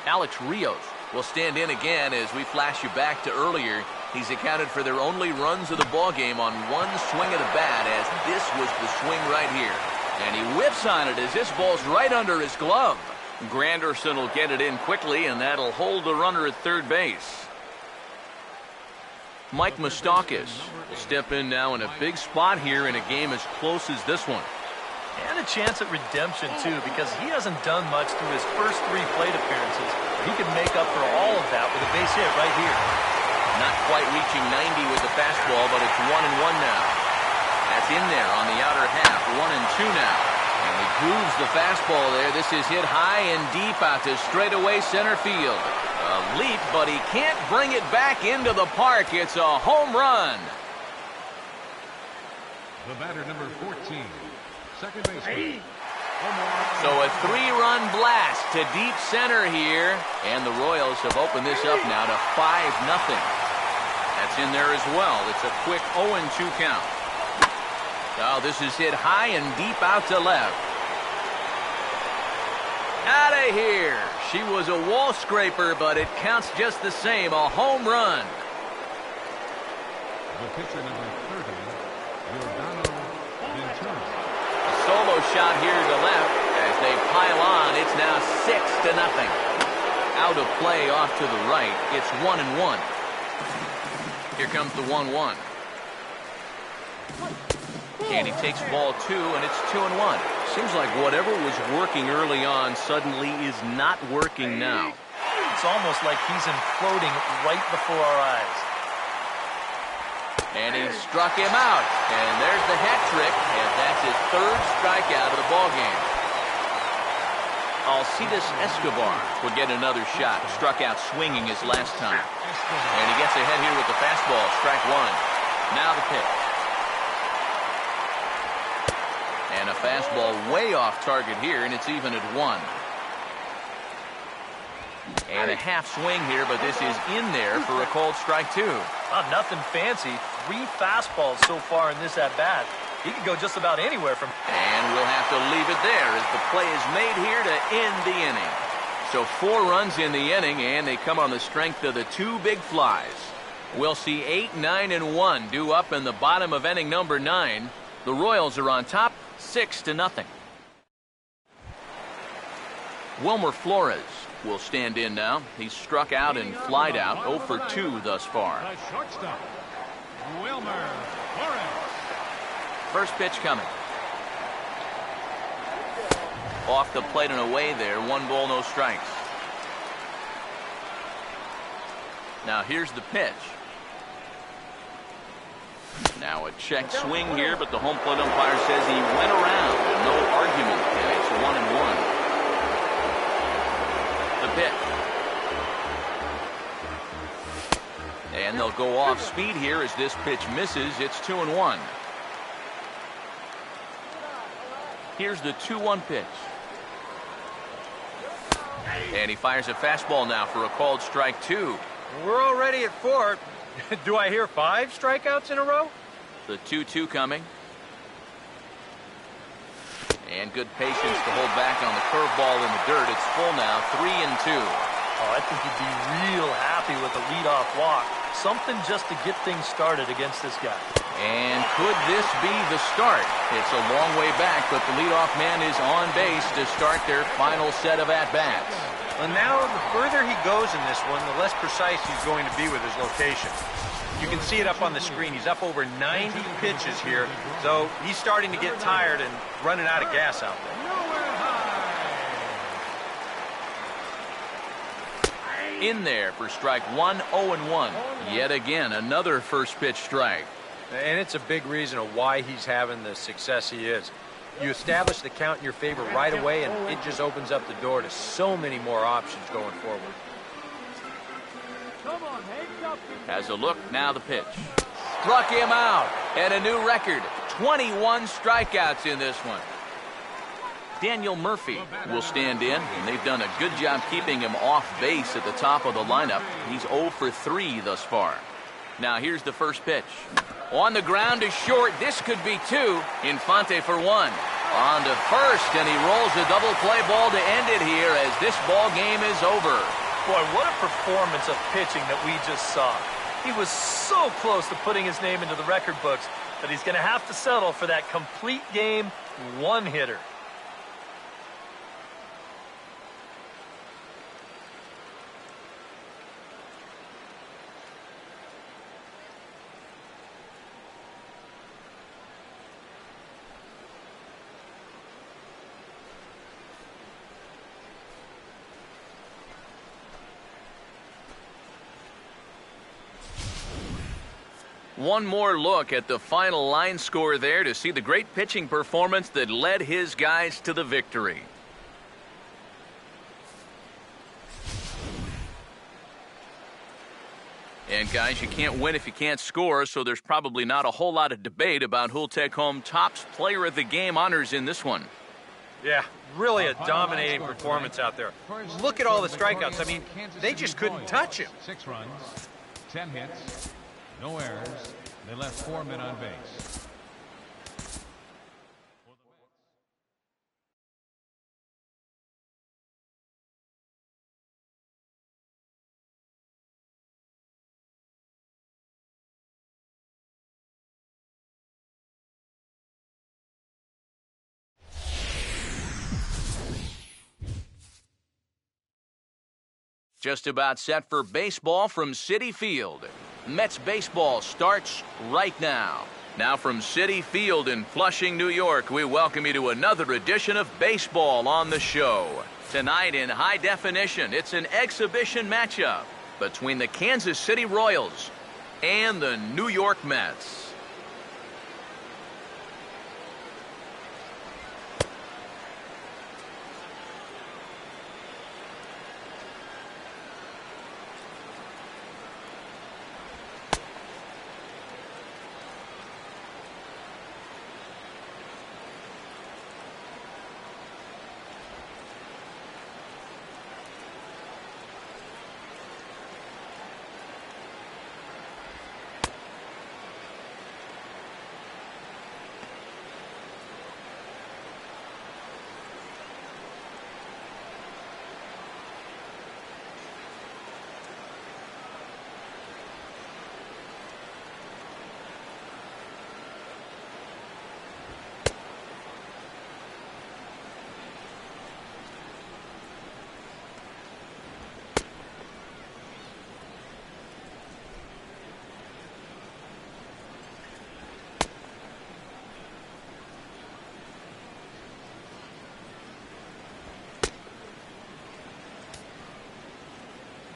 Speaker 1: Alex Rios will stand in again as we flash you back to earlier. He's accounted for their only runs of the ballgame on 1 swing of the bat, as this was the swing right here. And he whips on it as this ball's right under his glove. Granderson will get it in quickly, and that'll hold the runner at third base. Mike Moustakas will step in now in a big spot here in a game as close as this one.
Speaker 6: And a chance at redemption, too, because he hasn't done much through his first 3 plate appearances. He can make up for all of that with a base hit right here.
Speaker 1: Not quite reaching 90 with the fastball, but it's 1-1 now. That's in there on the outer half. 1-2 now. And he grooves the fastball there. This is hit high and deep out to straightaway center field. A leap, but he can't bring it back into the park. It's a home run.
Speaker 2: The batter, number 14. second baseman.
Speaker 1: So a 3-run blast to deep center here, and the Royals have opened this up now to 5-0. That's in there as well. It's a quick 0-2 count. Oh, this is hit high and deep out to left. Out of here. She was a wall scraper, but it counts just the same. A home run.
Speaker 2: The pitcher number 30,
Speaker 1: A solo shot here to left. As they pile on, it's now 6-0. Out of play off to the right. It's 1-1. Here comes the 1-1. And he takes ball 2, and it's 2-1. Seems like whatever was working early on suddenly is not working now.
Speaker 6: It's almost like he's imploding right before our eyes.
Speaker 1: And he struck him out. And there's the hat trick, and that's his 3rd strikeout of the ballgame. Alcides Escobar will get another shot. Struck out swinging his last time. And he gets ahead here with the fastball. Strike 1. Now the pitch. And a fastball way off target here, and it's even at 1. And a half swing here, but this is in there for a called strike 2.
Speaker 6: Nothing fancy. 3 fastballs so far in this at-bat. He could go just about anywhere from...
Speaker 1: And we'll have to leave it there as the play is made here to end the inning. So 4 runs in the inning, and they come on the strength of the 2 big flies. We'll see 8, 9, and 1 due up in the bottom of inning number 9. The Royals are on top, 6-0. Wilmer Flores will stand in now. He's struck out and flied out, 0 for 2 thus far.
Speaker 2: The shortstop, Wilmer Flores.
Speaker 1: First pitch coming. Off the plate and away there. 1 ball, no strikes. Now here's the pitch. Now a check swing here, but the home plate umpire says he went around. No argument, and it's 1-1. The pitch. And they'll go off speed here as this pitch misses. It's 2-1. Here's the 2-1 pitch. And he fires a fastball now for a called strike 2.
Speaker 4: We're already at 4. Do I hear 5 strikeouts in a row?
Speaker 1: The 2-2 coming. And good patience to hold back on the curveball in the dirt. It's full now, 3-2.
Speaker 6: Oh, I think he'd be real happy with a leadoff walk. Something just to get things started against this guy.
Speaker 1: And could this be the start? It's a long way back, but the leadoff man is on base to start their final set of at-bats.
Speaker 4: Well, now the further he goes in this one, the less precise he's going to be with his location. You can see it up on the screen. He's up over 90 pitches here, so he's starting to get tired and running out of gas out there.
Speaker 1: In there for strike 1, 0-1. Yet again, another first pitch strike.
Speaker 4: And it's a big reason of why he's having the success he is. You establish the count in your favor right away, and it just opens up the door to so many more options going forward.
Speaker 3: Come on, hands up.
Speaker 1: Has a look, now the pitch. Struck him out, and a new record. 21 strikeouts in this one. Daniel Murphy will stand in, and they've done a good job keeping him off base at the top of the lineup. He's 0 for 3 thus far. Now here's the first pitch. On the ground to short. This could be 2. Infante for 1. On to first, and he rolls a double play ball to end it here as this ball game is over.
Speaker 6: Boy, what a performance of pitching that we just saw. He was so close to putting his name into the record books, but he's going to have to settle for that complete game one-hitter.
Speaker 1: One more look at the final line score there to see the great pitching performance that led his guys to the victory. And guys, you can't win if you can't score, so there's probably not a whole lot of debate about who'll take home Topps Player of the Game honors in this one.
Speaker 4: Yeah, really a dominating performance out there. Look at all the strikeouts. I mean, they just couldn't touch him.
Speaker 2: 6 runs, 10 hits, no errors. They left 4 men on base.
Speaker 1: Just about set for baseball from Citi Field. Mets baseball starts right now. Now from Citi Field in Flushing, New York, we welcome you to another edition of Baseball on the Show. Tonight in high definition, it's an exhibition matchup between the Kansas City Royals and the New York Mets.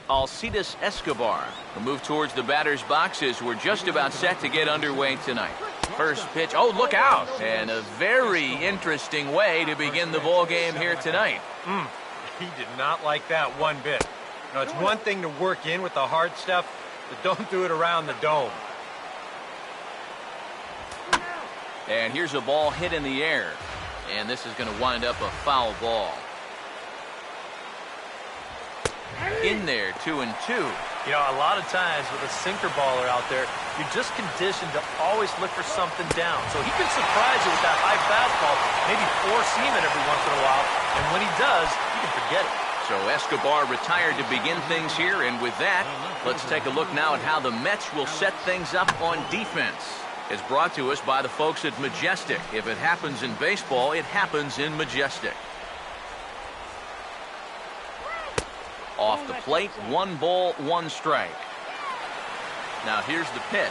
Speaker 1: Alcides Escobar will move towards the batter's boxes. We're just about set to get underway tonight. First pitch. Oh, look out. And a very interesting way to begin the ball game here tonight.
Speaker 4: He did not like that one bit. You know, it's one thing to work in with the hard stuff, but don't do it around the dome.
Speaker 1: And here's a ball hit in the air. And this is going to wind up a foul ball. In there, 2-2.
Speaker 6: You know, a lot of times with a sinker baller out there, you're just conditioned to always look for something down. So he can surprise you with that high fastball, maybe four-seam it every once in a while, and when he does, you can forget it.
Speaker 1: So Escobar retired to begin things here, and with that, let's take a look now at how the Mets will set things up on defense. It's brought to us by the folks at Majestic. If it happens in baseball, it happens in Majestic. Off the plate, 1 ball, 1 strike. Now here's the pitch.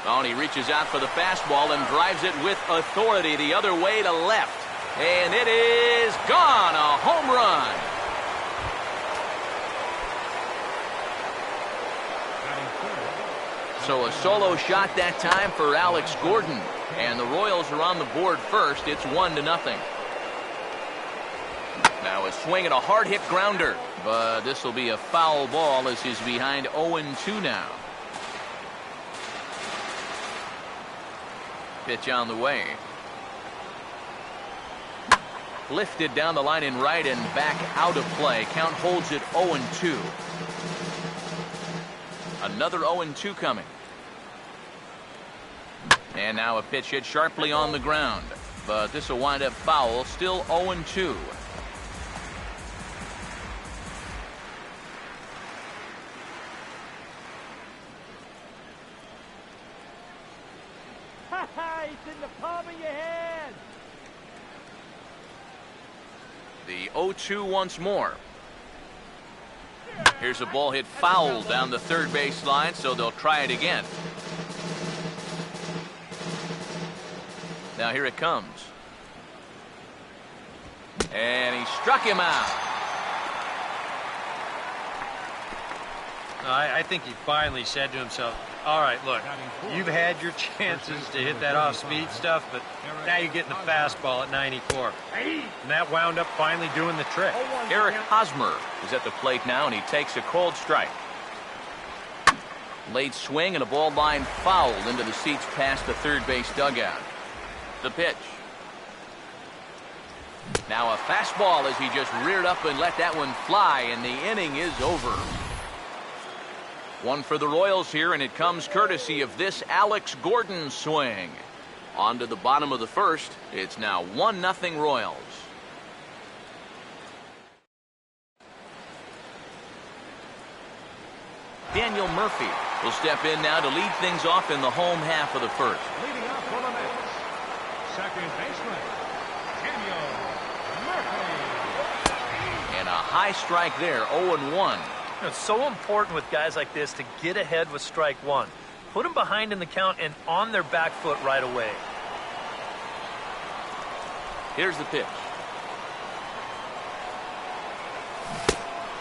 Speaker 1: Oh, and he reaches out for the fastball and drives it with authority the other way to left. And it is gone, a home run. So a solo shot that time for Alex Gordon. And the Royals are on the board first. It's 1-0. Now a swing and a hard-hit grounder. But this will be a foul ball as he's behind 0-2 now. Pitch on the way. Lifted down the line in right and back out of play. Count holds it 0-2. Another 0-2 coming. And now a pitch hit sharply on the ground. But this will wind up foul. Still 0-2.
Speaker 3: It's in the palm of your hand.
Speaker 1: The 0-2 once more. Here's a ball hit foul down the third base line, so they'll try it again. Now here it comes. And he struck him out.
Speaker 4: I think he finally said to himself, all right, look, you've had your chances to hit that off-speed stuff, but now you're getting the fastball at 94. And that wound up finally doing the trick.
Speaker 1: Eric Hosmer is at the plate now, and he takes a cold strike. Late swing and a ball line fouled into the seats past the third base dugout. The pitch. Now a fastball as he just reared up and let that one fly, and the inning is over. One for the Royals here, and it comes courtesy of this Alex Gordon swing. On to the bottom of the first. It's now 1-0 Royals. Daniel Murphy will step in now to lead things off in the home half of the first.
Speaker 2: Leading off for the Mets, second baseman, Daniel Murphy.
Speaker 1: And a high strike there, 0-1.
Speaker 6: It's so important with guys like this to get ahead with strike one. Put them behind in the count and on their back foot right away.
Speaker 1: Here's the pitch.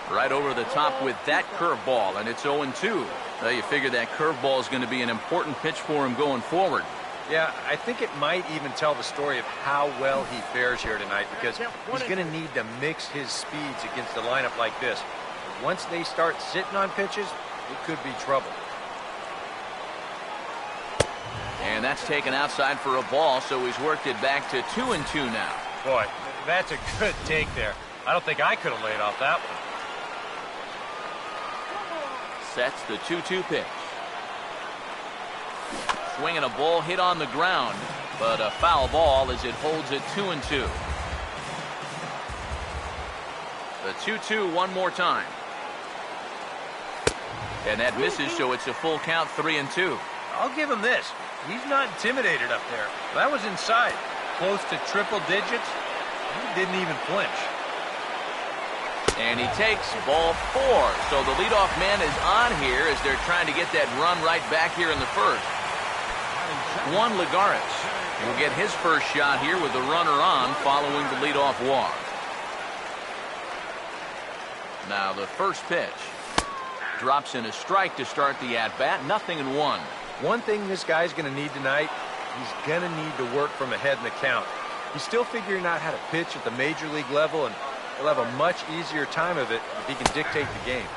Speaker 1: Right over the top with that curveball, and it's 0-2. Well, you figure that curveball is going to be an important pitch for him going forward.
Speaker 4: Yeah, I think it might even tell the story of how well he fares here tonight, because he's going to need to mix his speeds against a lineup like this. Once they start sitting on pitches, it could be trouble.
Speaker 1: And that's taken outside for a ball, so he's worked it back to 2-2 now.
Speaker 4: Boy, that's a good take there. I don't think I could have laid off that one.
Speaker 1: Sets the 2-2 pitch. Swinging a ball hit on the ground, but a foul ball as it holds it 2-2. The 2-2 one more time. And that misses, so it's a full count, 3-2.
Speaker 4: I'll give him this. He's not intimidated up there. That was inside. Close to triple digits. He didn't even flinch.
Speaker 1: And he takes ball 4. So the leadoff man is on here as they're trying to get that run right back here in the first. Juan Lagares will get his first shot here with the runner on following the leadoff walk. Now the first pitch. Drops in a strike to start the at-bat. 0-1.
Speaker 4: One thing this guy's going to need tonight, he's going to need to work from ahead in the count. He's still figuring out how to pitch at the major league level, and he'll have a much easier time of it if he can dictate the game.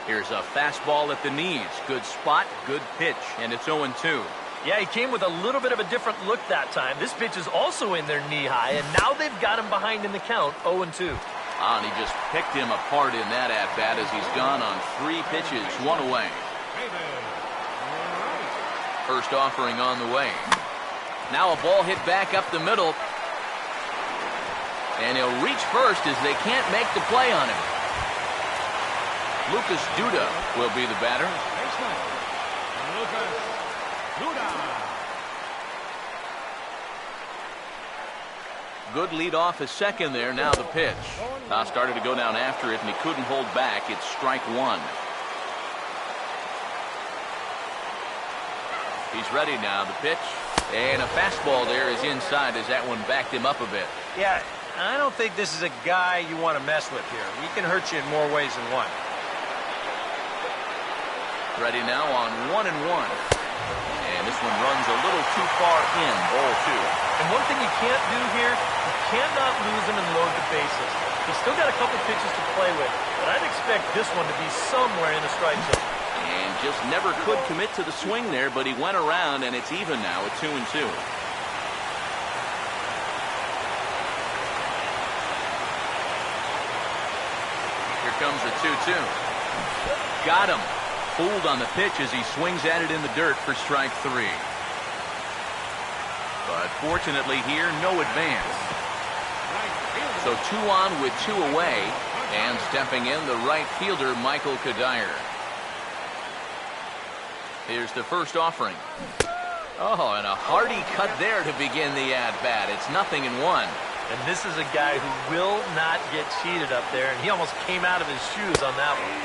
Speaker 1: Here's a fastball at the knees. Good spot, good pitch, and it's 0-2.
Speaker 6: Yeah, he came with a little bit of a different look that time. This pitch is also in their knee high, and now they've got him behind in the count, 0-2.
Speaker 1: And he just picked him apart in that at-bat as he's gone on 3 pitches, 1 away. First offering on the way. Now a ball hit back up the middle. And he'll reach first as they can't make the play on him. Lucas Duda will be the batter.
Speaker 2: Lucas Duda.
Speaker 1: Good lead off his second there. Now the pitch. Started to go down after it, and he couldn't hold back. It's strike 1. He's ready now. The pitch. And a fastball there is inside as that one backed him up a bit.
Speaker 4: Yeah, I don't think this is a guy you want to mess with here. He can hurt you in more ways than one.
Speaker 1: Ready now on 1-1. And this one runs a little too far in, ball 2.
Speaker 6: And one thing you can't do here, you cannot lose him and load the bases. He's still got a couple pitches to play with, but I'd expect this one to be somewhere in the strike zone.
Speaker 1: And just never could commit to the swing there, but he went around, and it's even now at 2-2. Here comes the 2-2. Got him. Fooled on the pitch as he swings at it in the dirt for strike 3. But fortunately here, no advance. So 2 on with 2 away, and stepping in the right fielder, Michael Kadire. Here's the first offering. Oh, and a hearty cut there to begin the at-bat. It's 0-1.
Speaker 6: And this is a guy who will not get cheated up there, and he almost came out of his shoes on that one.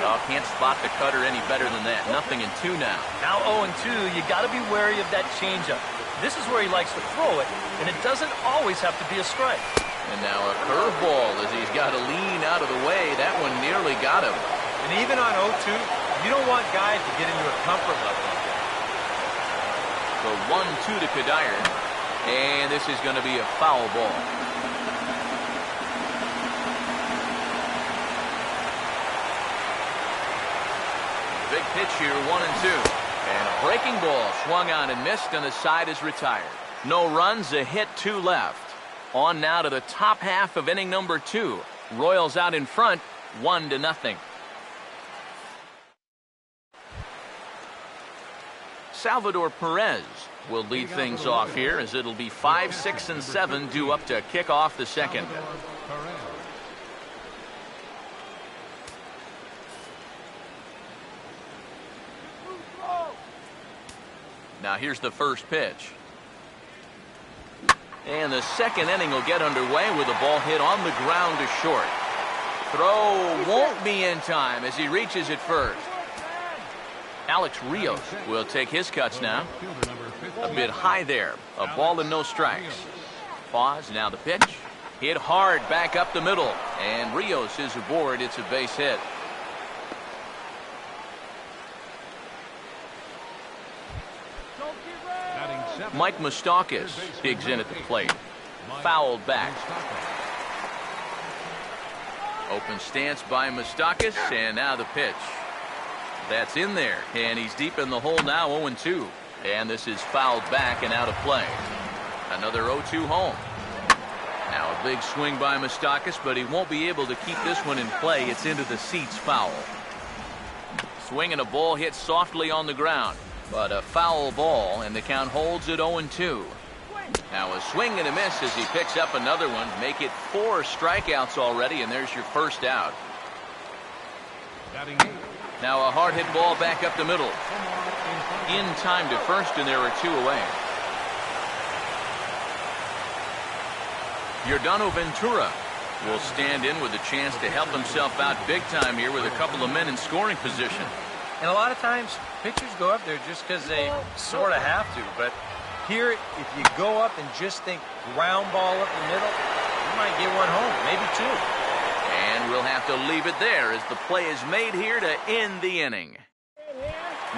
Speaker 1: Oh, can't spot the cutter any better than that. 0-2 now.
Speaker 6: Now 0-2, you got to be wary of that changeup. This is where he likes to throw it, and it doesn't always have to be a strike.
Speaker 1: And now a curveball as he's got to lean out of the way. That one nearly got him.
Speaker 4: And even on 0-2, you don't want guys to get into a comfort level.
Speaker 1: The 1-2 to Kadire. And this is going to be a foul ball. Big pitch here, 1-2. And a breaking ball swung on and missed, and the side is retired. No runs, a hit, 2 left. On now to the top half of inning number 2. Royals out in front, 1-0. Salvador Perez will lead things off here, as it'll be 5, 6, and 7 due up to kick off the second. Now here's the first pitch. And the second inning will get underway with a ball hit on the ground to short. Throw won't be in time as he reaches it first. Alex Rios will take his cuts now. A bit high there. A ball and no strikes. Pause, now the pitch. Hit hard back up the middle. And Rios is aboard. It's a base hit. Mike Moustakas digs in at the plate. Fouled back. Open stance by Moustakas, and now the pitch. That's in there, and he's deep in the hole now, 0-2. And this is fouled back and out of play. Another 0-2 home. Now a big swing by Moustakas, but he won't be able to keep this one in play. It's into the seats, foul. Swing and a ball hit softly on the ground. But a foul ball, and the count holds at 0-2. Now a swing and a miss as he picks up another one. Make it 4 strikeouts already, and there's your first out. Now a hard hit ball back up the middle. In time to first, and there are 2 away. Yordano Ventura will stand in with a chance to help himself out big time here with a couple of men in scoring position.
Speaker 4: And a lot of times, pitchers go up there just because they sort of have to. But here, if you go up and just think ground ball up the middle, you might get one home, maybe 2.
Speaker 1: And we'll have to leave it there as the play is made here to end the inning.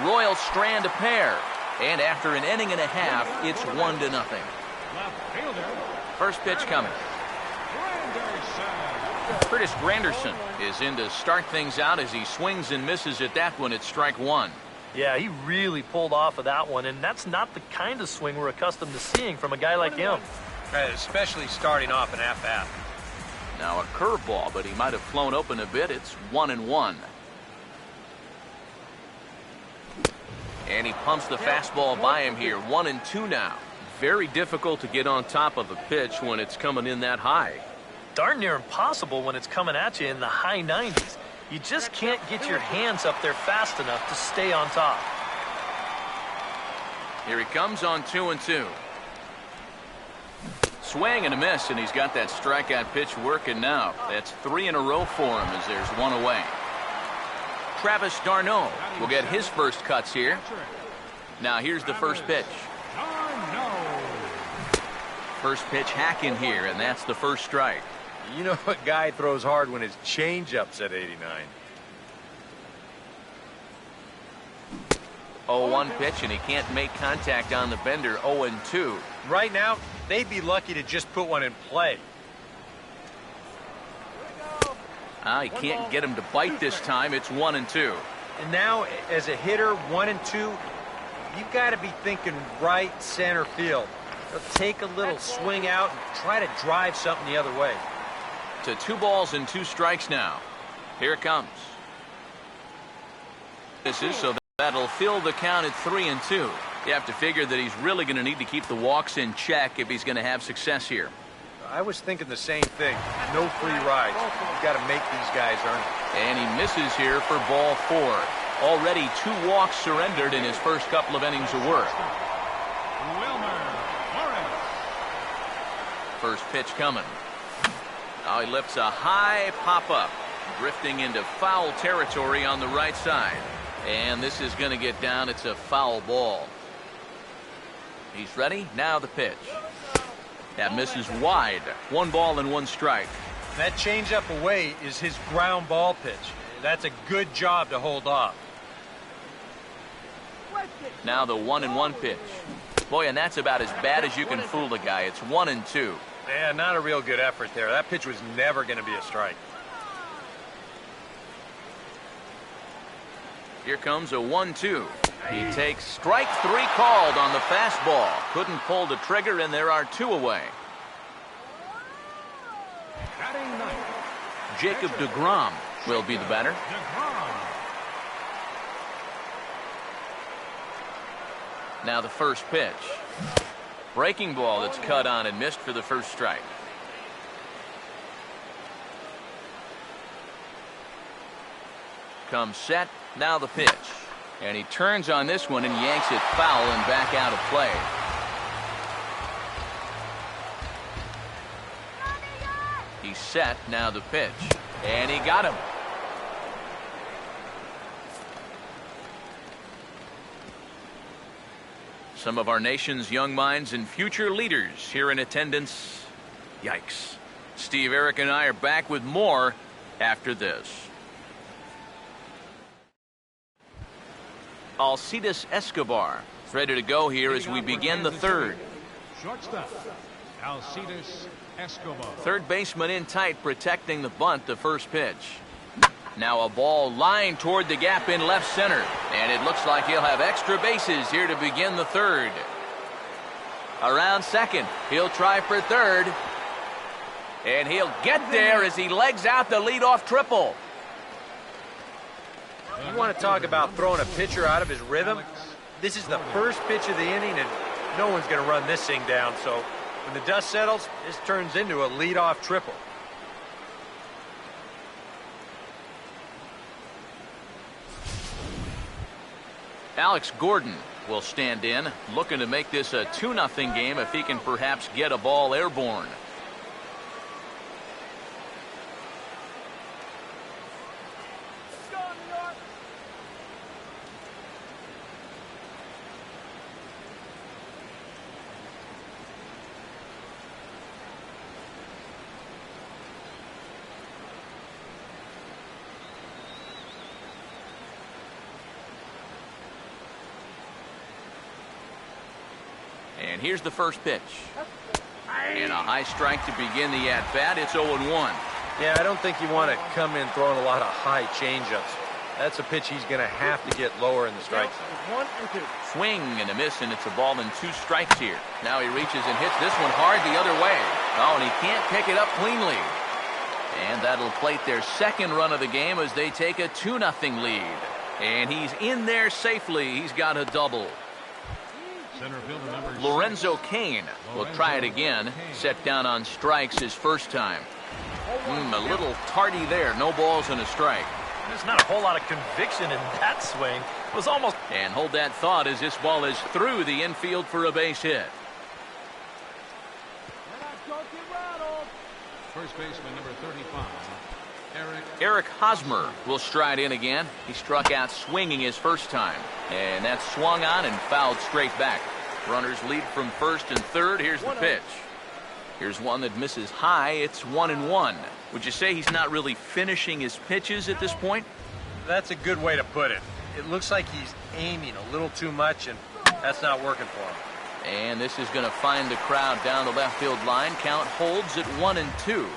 Speaker 1: Royals strand a pair. And after an inning and a half, it's 1-0. First pitch coming. Curtis Granderson is in to start things out as he swings and misses at that one at strike 1.
Speaker 6: Yeah, he really pulled off of that one, and that's not the kind of swing we're accustomed to seeing from a guy like him.
Speaker 4: Especially starting off an at-bat.
Speaker 1: Now a curveball, but he might have flown open a bit. It's 1-1. And he pumps the fastball by him here. 1-2 now. Very difficult to get on top of a pitch when it's coming in that high.
Speaker 6: Darn near impossible when it's coming at you in the high 90s. You just can't get your hands up there fast enough to stay on top.
Speaker 1: Here he comes on 2-2. Swing and a miss, and he's got that strikeout pitch working now. That's 3 in a row for him as there's 1 away. Travis d'Arnaud will get his first cuts here. Now here's the first pitch. First pitch hack in here, and that's the first strike.
Speaker 4: You know a guy throws hard when his changeup's at 89.
Speaker 1: 0-1 pitch, and he can't make contact on the bender. 0-2.
Speaker 4: Right now, they'd be lucky to just put one in play.
Speaker 1: He can't get him to bite this time. It's 1-2.
Speaker 4: And now, as a hitter, 1-2, you've got to be thinking right center field. They'll take a little swing out and try to drive something the other way.
Speaker 1: To 2 balls and 2 strikes now. Here it comes. This is so that'll fill the count at 3-2. You have to figure that he's really going to need to keep the walks in check if he's going to have success here.
Speaker 4: I was thinking the same thing. No free rides. You've got to make these guys earn it.
Speaker 1: And he misses here for ball 4. Already 2 walks surrendered in his first couple of innings of work. First pitch coming. Now he lifts a high pop-up, drifting into foul territory on the right side. And this is going to get down. It's a foul ball. He's ready. Now the pitch. That misses wide. 1 ball and 1 strike.
Speaker 4: That changeup away is his ground ball pitch. That's a good job to hold off.
Speaker 1: Now the 1-1 pitch. Boy, and that's about as bad as you can fool a guy. It's 1-2.
Speaker 4: Yeah, not a real good effort there. That pitch was never going to be a strike.
Speaker 1: Here comes a 1-2. He takes strike 3 called on the fastball. Couldn't pull the trigger, and there are 2 away.
Speaker 2: Batting ninth,
Speaker 1: Jacob deGrom will be the batter.
Speaker 2: DeGrom.
Speaker 1: Now the first pitch. Breaking ball that's cut on and missed for the first strike. Comes set. Now the pitch. And he turns on this one and yanks it foul and back out of play. He's set. Now the pitch. And he got him. Some of our nation's young minds and future leaders here in attendance. Yikes. Steve, Eric, and I are back with more after this. Alcides Escobar is ready to go here as we begin the third.
Speaker 2: Shortstop, Alcides Escobar.
Speaker 1: Third baseman in tight, protecting the bunt, the first pitch. Now a ball lined toward the gap in left center. And it looks like he'll have extra bases here to begin the third. Around second. He'll try for third. And he'll get there as he legs out the leadoff triple.
Speaker 4: You want to talk about throwing a pitcher out of his rhythm? This is the first pitch of the inning, and no one's going to run this thing down. So when the dust settles, this turns into a leadoff triple.
Speaker 1: Alex Gordon will stand in, looking to make this a 2-0 game if he can perhaps get a ball airborne. And here's the first pitch. And a high strike to begin the at-bat. It's 0-1.
Speaker 4: Yeah, I don't think you want to come in throwing a lot of high changeups. That's a pitch he's going to have to get lower in the strike zone.
Speaker 5: 1-2.
Speaker 1: Swing and a miss, and it's a ball and 2 strikes here. Now he reaches and hits this one hard the other way. Oh, and he can't pick it up cleanly. And that'll plate their second run of the game as they take a 2-0 lead. And he's in there safely. He's got a double.
Speaker 2: Center fielder number
Speaker 1: Lorenzo Cain will try it again. Set down on strikes his first time. A little tardy there. No balls and a strike.
Speaker 6: There's not a whole lot of conviction in that swing. It was almost...
Speaker 1: And hold that thought as this ball is through the infield for a base hit.
Speaker 2: First baseman number 35,
Speaker 1: Eric Hosmer will stride in again. He struck out swinging his first time. And that's swung on and fouled straight back. Runners lead from first and third. Here's the pitch. Here's one that misses high. It's 1-1. Would you say he's not really finishing his pitches at this point?
Speaker 4: That's a good way to put it. It looks like he's aiming a little too much, and that's not working for him.
Speaker 1: And this is going to find the crowd down the left field line. Count holds at 1-2.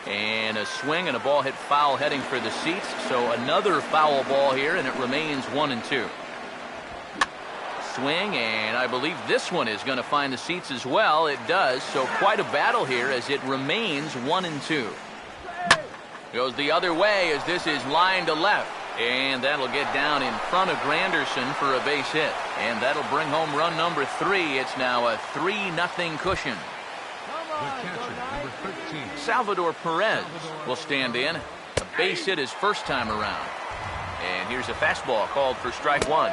Speaker 1: And a swing and a ball hit foul heading for the seats. So another foul ball here, and it remains 1-2. Swing, and I believe this one is going to find the seats as well. It does. So quite a battle here as it remains 1-2. Goes the other way as this is lined to left. And that'll get down in front of Granderson for a base hit. And that'll bring home run number 3. It's now a 3-0 cushion.
Speaker 2: the catcher, number 13.
Speaker 1: Salvador Perez will stand in. A base hit his first time around. And here's a fastball called for strike one.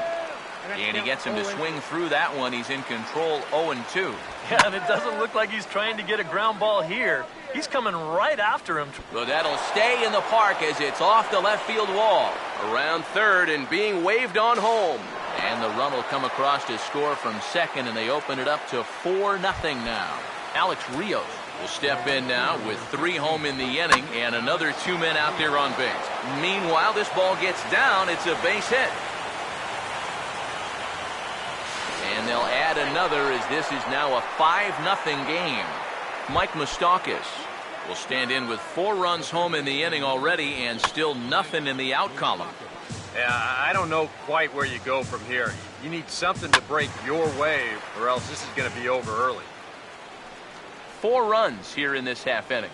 Speaker 1: And he gets him to swing through that one. He's in control 0-2.
Speaker 6: Yeah, and it doesn't look like he's trying to get a ground ball here. He's coming right after him.
Speaker 1: Well, that'll stay in the park as it's off the left field wall. Around third and being waved on home. And the run will come across to score from second, and they open it up to 4-0 now. Alex Rios will step in now with 3 home in the inning and another 2 men out there on base. Meanwhile, this ball gets down. It's a base hit. And they'll add another as this is now a 5-0 game. Mike Moustakas will stand in with 4 runs home in the inning already and still nothing in the out column.
Speaker 4: Yeah, I don't know quite where you go from here. You need something to break your way, or else this is going to be over early.
Speaker 1: 4 runs here in this half inning.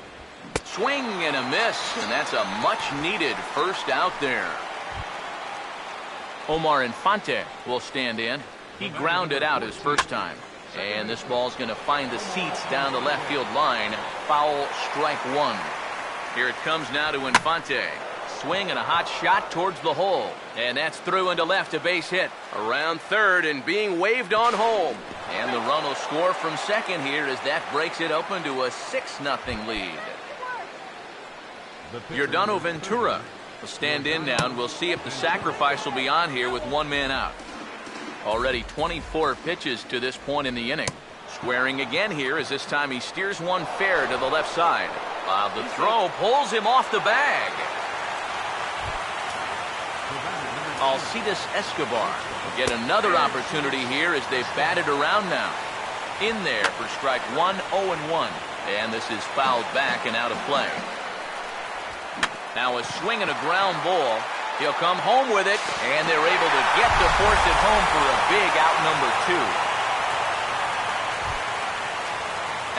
Speaker 1: Swing and a miss, and that's a much-needed first out there. Omar Infante will stand in. He grounded out his first time. And this ball's going to find the seats down the left field line. Foul, strike 1. Here it comes now to Infante. Swing and a hot shot towards the hole. And that's through into left, a base hit. Around third and being waved on home. And the run will score from second here as that breaks it open to a 6-0 lead. Yordano Ventura will stand in now, and we'll see if the sacrifice will be on here with 1 man out. Already 24 pitches to this point in the inning. Squaring again here as this time he steers one fair to the left side. The throw pulls him off the bag. Alcides Escobar will get another opportunity here as they've batted around now. In there for strike 1, 0-1. And this is fouled back and out of play. Now a swing and a ground ball. He'll come home with it, and they're able to get to force it home for a big out number 2.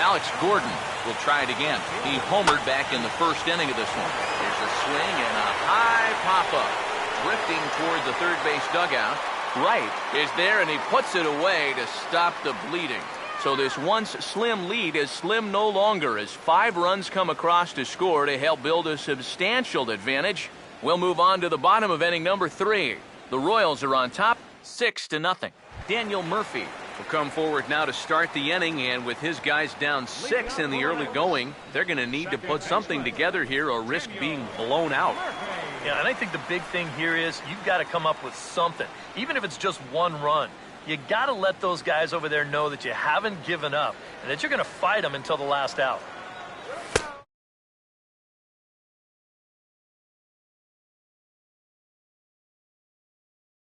Speaker 1: Alex Gordon will try it again. He homered back in the first inning of this one. Here's a swing and a high pop-up. Drifting toward the third base dugout. Wright is there, and he puts it away to stop the bleeding. So this once slim lead is slim no longer as 5 runs come across to score to help build a substantial advantage. We'll move on to the bottom of inning number 3. The Royals are on top, 6-0. Daniel Murphy will come forward now to start the inning, and with his guys down 6 in the early going, they're going to need to put something together here or risk being blown out.
Speaker 6: Yeah, and I think the big thing here is you've got to come up with something, even if it's just 1 run. You got to let those guys over there know that you haven't given up and that you're going to fight them until the last out.